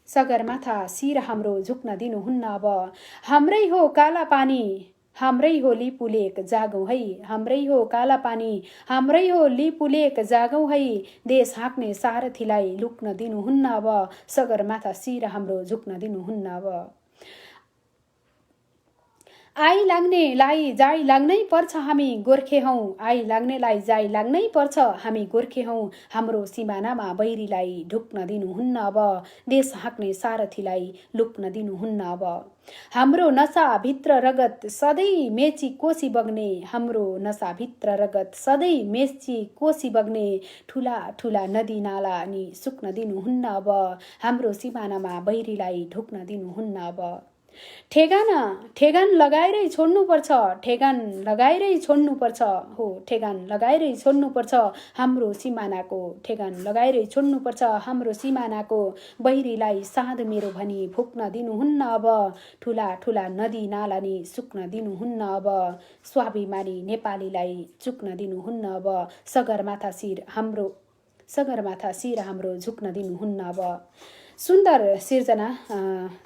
S1: सगरमाथा शिर हाम्रो झुक्न दिनुहुन्न अब। हाम्रै हो काला पानी, हाम्रै हो लिपुलेक जागौँ है, हाम्रै हो काला पानी, हाम्रै हो लिपुलेक जागौँ है, देश हाँक्ने सारथीलाई लुक्न दिनुहुन्न अब, सगरमाथा शिर हाम्रो झुक्न दिनुहुन्न अब। आई लाग्नेलाई जाई लाग्नै पर्छ हामी गोर्खे हौं, आई लाग्नेलाई जाई लाग्नै पर्छ हामी गोर्खे हौं, हाम्रो सिमानामा बैरीलाई ढुक्न दिनुहुन्न अब, देश हाँक्ने सारथीलाई लुक्न दिनुहुन्न अब। हाम्रो नसाभित्र रगत सधैँ मेची कोसी बग्ने, हाम्रो नसाभित्र रगत सधैँ मेची कोसी बग्ने, ठुला ठुला नदी नाला अनि सुक्न दिनुहुन्न अब, हाम्रो सिमानामा बैरीलाई ढुक्न दिनुहुन्न अब। ठेगान लगाएरै छोड्नुपर्छ, ठेगान लगाएरै छोड्नुपर्छ हो, ठेगान लगाएरै छोड्नुपर्छ हाम्रो सिमानाको, ठेगान लगाएरै छोड्नुपर्छ हाम्रो सिमानाको, बैरीलाई साँध मेरो भनी भुक्न दिनुहुन्न अब, ठुला ठुला नदी नाला नि सुक्न दिनुहुन्न अब, स्वाभिमानी नेपालीलाई चुक्न दिनुहुन्न अब, सगरमाथा शिर हाम्रो झुक्न दिनुहुन्न अब। सुन्दर सिर्जना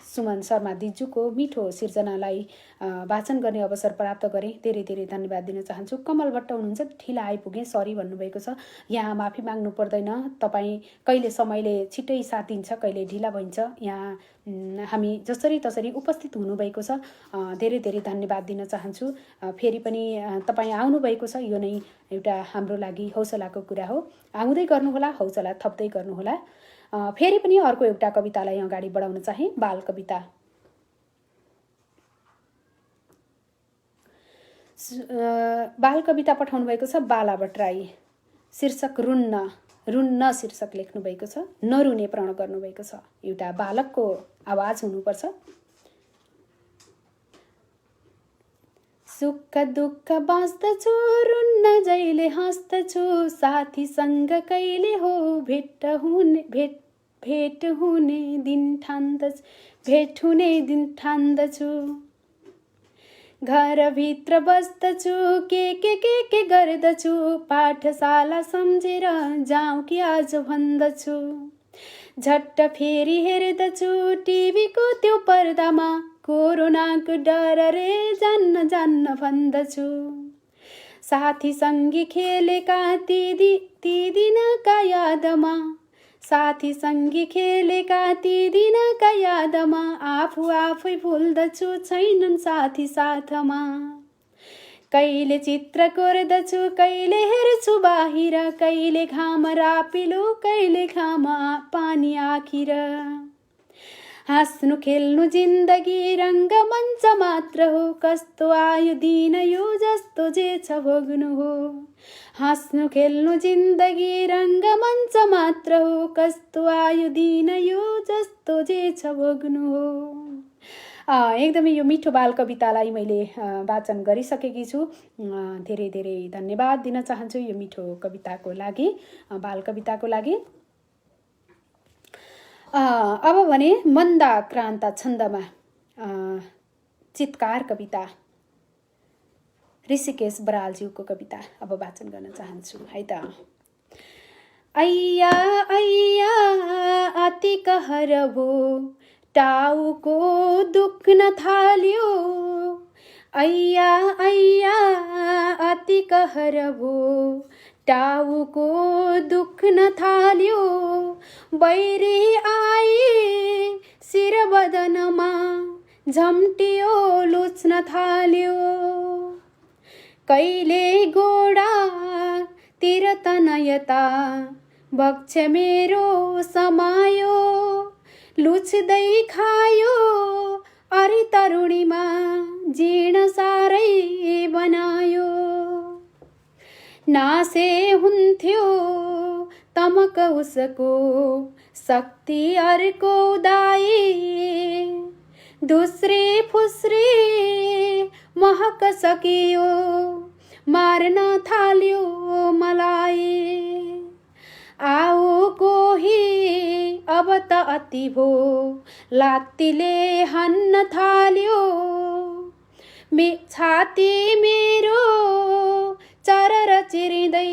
S1: सुमन शर्मा दिज्यूको मिठो सिर्जनालाई वाचन गर्ने अवसर प्राप्त गरेँ। धेरै धेरै धन्यवाद दिन चाहन्छु। कमल भट्ट हुनुहुन्छ, ढिला आइपुगेँ, सरी भन्नुभएको छ। यहाँ माफी माग्नु पर्दैन, तपाईँ कहिले समयले छिट्टै साथ दिन्छ, कहिले ढिला भइन्छ। यहाँ हामी जसरी तसरी उपस्थित हुनुभएको छ, धेरै धेरै धन्यवाद दिन चाहन्छु। फेरि पनि तपाईँ आउनुभएको छ, यो नै एउटा हाम्रो लागि हौसलाको कुरा हो। आउँदै गर्नुहोला, हौसला थप्दै गर्नुहोला। फेरि पनि अर्को एउटा कवितालाई अगाडि बढाउन चाहे, बाल कविता। बाल कविता पठाउनु भएको छ बाला भट्टराई। शीर्षक रुन्न शीर्षक लेख्नु भएको छ। नरुने प्रण गर्नुभएको छ। एउटा बालकको आवाज हुनुपर्छ। सुख दुःख बाँच्दछु, रुन्न जहिले हाँस्दछु, साथीसँग कहिले हो भेट हुने दिन ठान्दछु, घरभित्र बस्दछु, के गर्दछु, पाठशाला सम्झेर जाउँ कि आज भन्दछु, झट्ट फेरि हेर्दछु टिभीको त्यो पर्दामा, कोरोनाको डर रे जान्न भन्दछु, साथी सँगी खेलेका ती दिनका यादमा, साथी सँगी खेलेका ती दिनका यादमा, आफै भुल्दछु छैनन् साथी साथमा, कहिले चित्र कोर्दछु, कहिले हेर्छु बाहिर, कहिले घाम रापिलो, कहिले घाम पानी आखिर, हाँस्नु खेल्नु जिन्दगी रङ्गमञ्च मात्र हो, कस्तो आयो दिन यो जस्तो जे छ भोग्नु हो, हाँस्नु खेल्नु जिन्दगी रङ्गमञ्च मात्र हो, कस्तो आयो दिन यो जस्तो जे छ भोग्नु हो। एकदमै यो मिठो बाल कवितालाई मैले वाचन गरिसकेकी छु। धेरै धेरै धन्यवाद दिन चाहन्छु यो मिठो कविताको लागि, बाल कविताको लागि। अब भने मन्दाक्रान्त छन्दमा चित्कार कविता, ऋषिकेश बरालज्यूको कविता अब वाचन गर्न चाहन्छु है त। ऐया अति कहर भो, टाउको दुख्न थाल्यो, ऐया अति कहर भो, टाउको दुख्न थाल्यो, बैरी आए शिर बदनमा, झम्टियो लुच्न थाल्यो, कहिले गोडा तिर तनयता, बक्ष मेरो समायो, लुच्दै खायो तरुणीमा जीर्ण सारै बनायो। नासे हुन्थ्यो तमक उसको शक्ति अर्को दाई। धुस्रे फुस्रे महक सकियो मार्न थाल्यो मलाई। आओ कोही अब त अति भो लात्तीले हान्न थाल्यो। छाती मेरो चरर चिरिँदै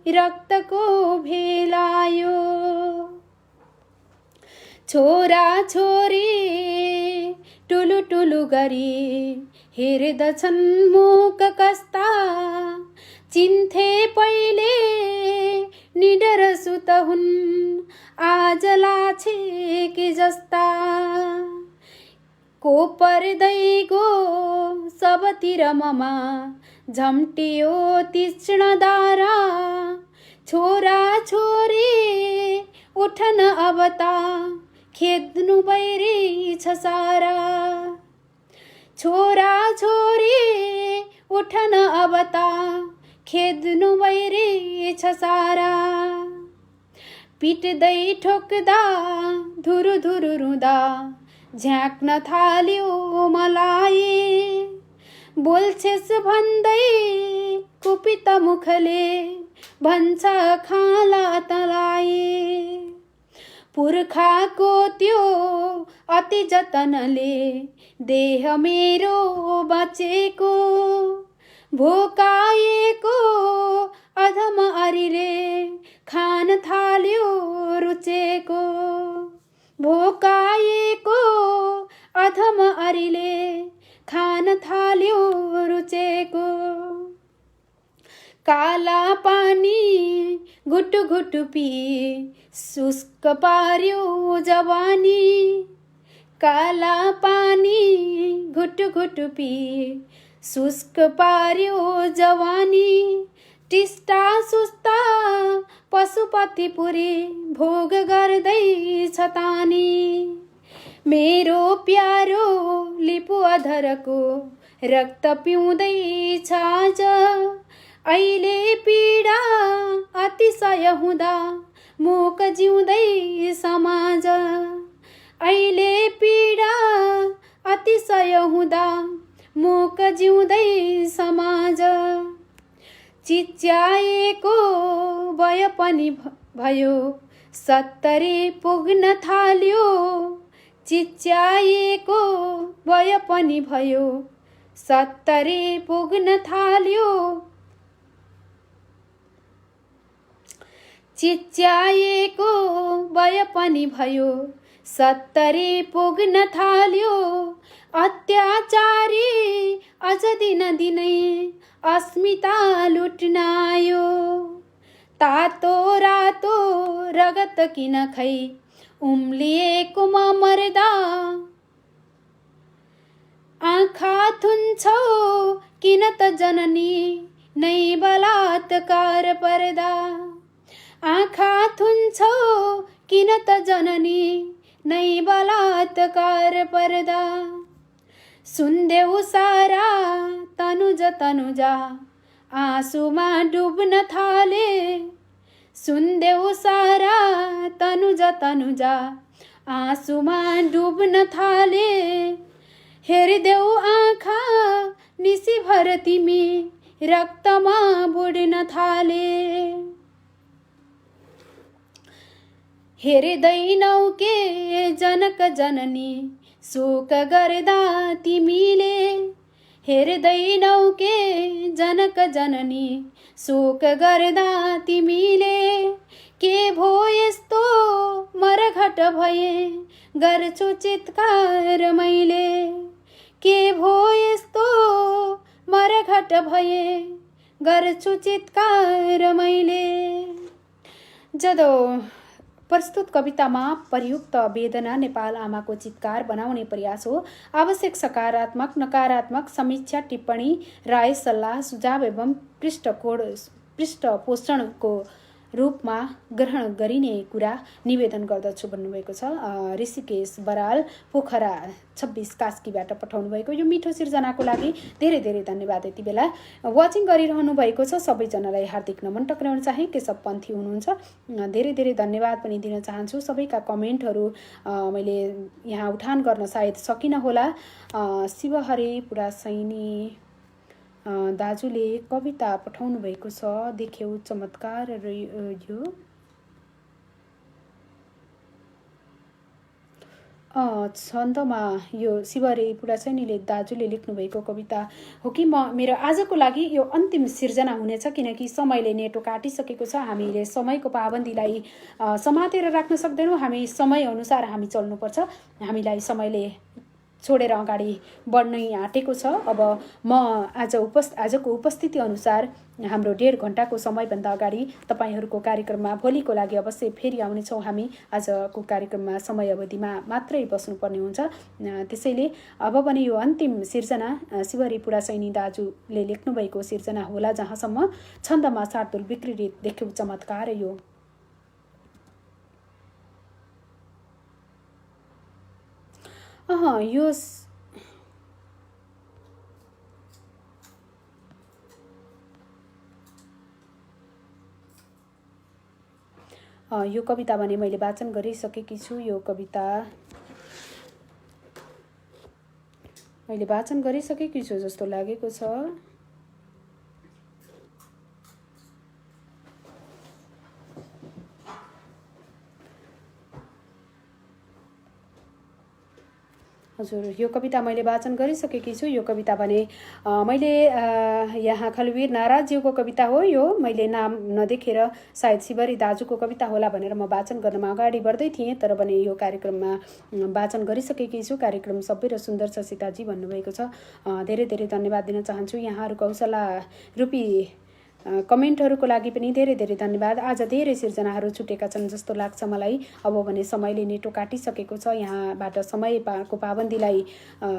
S1: रक्तको भेलायो। छोरा छोरी टुलु टुलु गरी हेर्दछन् मुख कस्ता। चिन्थे पहिले निडर सुत हुन् आज लाछे कि जस्ता। को पर्दै गो सबतिर ममा झम्टियो तीक्ष्ण धारा। छोरा छोरी उठन अब त खेद्नु बैरी छ सारा। छोरा छोरी उठन अब त खेद्नु बैरी छ सारा। पिट्दै ठोक्दा धुरु धुरु रुँदा झ्याक्न थाल्यो मलाई। बोल्छेस् भन्दै कुपित मुखले भन्छ खाला तलाई। पुर्खाको त्यो अति जतनले देह मेरो बचेको। भोकाएको अधम अरिले खान थाल्यो रुचेको। भोकाएको अधम अरिले खान थाल्यो रुचेको। काला पानी घुटु घुटु पी शुष्क पार्यो जवानी। काला पानी घुटु घुटु पी शुष्क पार्यो जवानी। टिस्टा सुस्ता पशुपतिपुरी भोग गर्दै छ तानी। मेरो प्यारो लिपु अधरको रक्त पिउँदैछ आज। अहिले पीडा अतिशय हुँदा मूक जिउँदै समाज। अहिले पीडा अतिशय हुँदा मूक जिउँदै समाज। चिच्याएको वय पनि भयो 70 पुग्न थाल्यो। चिच्याएको वय पनि भयो 70 पुग्न थाल्यो। चिच्याएको वय पनि भयो 70 पुग्न थाल्यो। अत्याचारी अझ दिन दिनै अस्मिता लुट्न आयो। तातो रातो रगत किन खै उम्लिएकोमा मर्दा। आँखा थुन्छौ किन त जननी नै बलात्कार पर्दा। आँखा थुन्छौ किन त जननी नै बलात्कार पर्दा। सुन्देऊ सारा तनुजा आँसुमा डुब्न थाले। सुन्देऊ सारा तनुजा आँसुमा डुब्न थाले। हेरिदेऊ आँखा निसीभर तिमी रक्तमा बुड्न थाले। हेर्दैनौ के जनक जननी शोक गर्दा तिमीले। हेर्दैनौ के जनक जननी शोक गर्दा तिमीले। के भो यस्तो मरघट भए गर्छु चित्कार मैले। के भो यस्तो मरघट भए गर्छु चित्कार मैले। जदो प्रस्तुत कवितामा प्रयुक्त वेदना नेपाल आमाको चित्कार बनाउने प्रयास हो। आवश्यक सकारात्मक नकारात्मक समीक्षा टिप्पणी राय सल्लाह सुझाव एवं पृष्ठपोषणको रूपमा ग्रहण गरिने कुरा निवेदन गर्दछु भन्नुभएको छ। ऋषिकेश बराल पोखरा 26 कास्कीबाट पठाउनु भएको यो मिठो सिर्जनाको लागि धेरै धेरै धन्यवाद। यति बेला वाचिङ गरिरहनु भएको छ सबैजनालाई हार्दिक नमन टक्राउन चाहे। केशव पन्थी हुनुहुन्छ, धेरै धेरै धन्यवाद पनि दिन चाहन्छु। सबैका कमेन्टहरू मैले यहाँ उठान गर्न सायद सकिनँ होला। शिवहरे पुरासैनी दाजुले कविता पठाउनु भएको छ, देख्यौ चमत्कार यो। छन्दमा यो शिवहरे पुरासैनीले दाजुले लेख्नुभएको कविता हो कि मेरो आजको लागि यो अन्तिम सिर्जना हुनेछ, किनकि समयले नेटो काटिसकेको छ। हामीले समयको पाबन्दीलाई समातेर राख्न सक्दैनौँ। हामी समयअनुसार हामी चल्नुपर्छ। हामीलाई समयले छोडेर अगाडि बढ्नै आँटेको छ। अब म आजको उपस्थिति अनुसार हाम्रो 1.5 घण्टाको समयभन्दा अगाडि तपाईहरूको कार्यक्रममा भोलिको लागि अवश्य फेरि आउनेछौँ। हामी आजको कार्यक्रममा समय अवधिमा मात्रै बस्नुपर्ने हुन्छ। त्यसैले अब पनि यो अन्तिम सिर्जना शिवहरे पुरासैनी दाजुले लेख्नुभएको सिर्जना होला, जहाँसम्म छन्दमा शार्दुल विकृति देख्यौ चमत्कार यो। यो कविता भने मैले वाचन गरिसकेकी छु। यो कविता मैले वाचन गरिसकेकी छु जस्तो लागेको छ। हजुर, यो कविता मैले वाचन गरिसकेकी छु। यो कविता भने मैले यहाँ खलवीर नाराजज्यूको कविता हो। यो मैले नाम नदेखेर सायद शिवहरे दाजुको कविता होला भनेर म वाचन गर्नमा अगाडि बढ्दै थिएँ, तर पनि यो कार्यक्रममा वाचन गरिसकेकी छु। कार्यक्रम सभ्य र सुन्दर छ सीताजी भन्नुभएको छ। धेरै धेरै धन्यवाद दिन चाहन्छु। यहाँहरूको हौसला रूपी कमेन्टहरूको लागि पनि धेरै धेरै धन्यवाद। आज धेरै सिर्जनाहरू छुटेका छन् जस्तो लाग्छ मलाई। अब भने समयले नेटो काटिसकेको छ। यहाँबाट समयको पाबन्दीलाई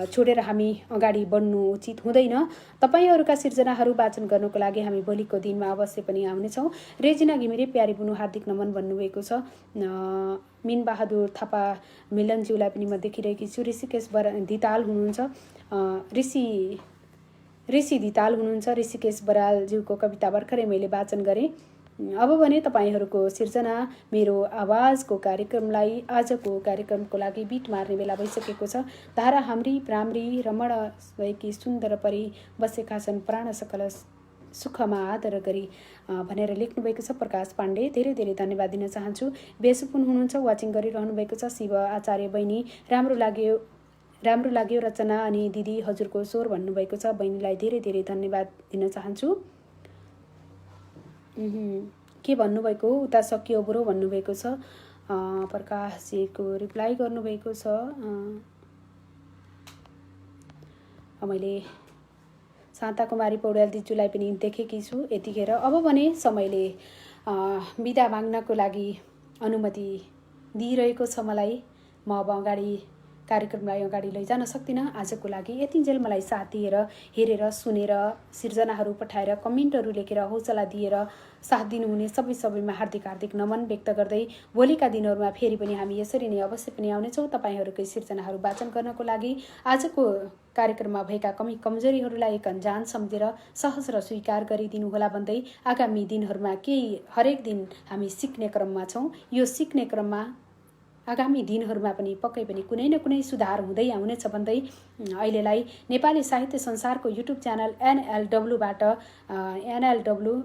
S1: छोडेर हामी अगाडि बढ्नु उचित हुँदैन। तपाईँहरूका सिर्जनाहरू वाचन गर्नको लागि हामी भोलिको दिनमा अवश्य पनि आउनेछौँ। रेजिना घिमिरे प्यारी बुनु हार्दिक नमन भन्नुभएको छ। मिन बहादुर थापा मिलनज्यूलाई पनि म देखिरहेकी छु। ऋषिकेश दिताल हुनुहुन्छ, ऋषि दिताल हुनुहुन्छ। ऋषिकेश बरालज्यूको कविता भर्खरै मैले वाचन गरेँ। अब भने तपाईँहरूको सिर्जना मेरो आवाजको कार्यक्रमलाई आजको कार्यक्रमको लागि बिट मार्ने बेला भइसकेको छ। धारा हाम्री प्राम्री रमण भएकी सुन्दर परी बसेका छन् प्राण सकल सुखमा आदर गरी भनेर लेख्नुभएको छ प्रकाश पाण्डे। धेरै धेरै धन्यवाद दिन चाहन्छु। बेसुपुन हुनुहुन्छ, वाचिङ गरिरहनु भएको छ। शिव आचार्य बहिनी राम्रो लाग्यो रचना अनि दिदी हजुरको स्वर भन्नुभएको छ। बहिनीलाई धेरै धेरै धन्यवाद दिन चाहन्छु। के भन्नुभएको उता सकियो बुढो भन्नुभएको छ। प्रकाशजीको रिप्लाई गर्नुभएको छ। मैले शान्ता कुमारी पौड्याल दिजुलाई पनि देखेकी छु यतिखेर। अब भने समयले बिदा माग्नको लागि अनुमति दिइरहेको छ मलाई। म अब अगाडि कार्यक्रमलाई अगाडि लैजान सक्दिनँ। आजको लागि यतिन्जेल मलाई साथ दिएर, हेरेर, सुनेर, सिर्जनाहरू पठाएर, कमेन्टहरू लेखेर, हौसला दिएर साथ दिनुहुने सबैमा हार्दिक हार्दिक नमन व्यक्त गर्दै भोलिका दिनहरूमा फेरि पनि हामी यसरी नै अवश्य पनि आउनेछौँ तपाईँहरूकै सिर्जनाहरू वाचन गर्नको लागि। आजको कार्यक्रममा भएका कमी कमजोरीहरूलाई एक अनजान सम्झेर सहज र स्वीकार गरिदिनुहोला भन्दै आगामी दिनहरूमा हरेक दिन हामी सिक्ने क्रममा छौँ। यो सिक्ने क्रममा आगामी दिनहरूमा पनि पक्कै पनि कुनै न कुनै सुधार हुँदै आउनेछ भन्दै अहिलेलाई नेपाली साहित्य संसारको युट्युब च्यानल NLW-बाट NLW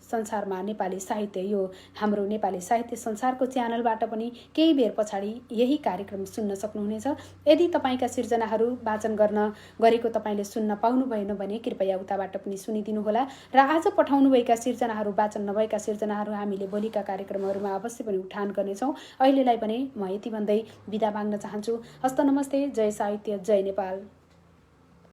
S1: संसारमा नेपाली साहित्य, यो हाम्रो नेपाली साहित्य संसारको च्यानलबाट पनि केही बेर पछाडि यही कार्यक्रम सुन्न सक्नुहुनेछ। यदि तपाईँका सिर्जनाहरू वाचन गरेको तपाईँले सुन्न पाउनु भएन भने कृपया उताबाट पनि सुनिदिनुहोला। र आज पठाउनुभएका सिर्जनाहरू वाचन नभएका सिर्जनाहरू हामीले भोलिका कार्यक्रमहरूमा अवश्य पनि उठान गर्नेछौँ। अहिलेलाई पनि म यति भन्दै बिदा माग्न चाहन्छु। हस्त नमस्ते, जय साहित्य, जय नेपाल।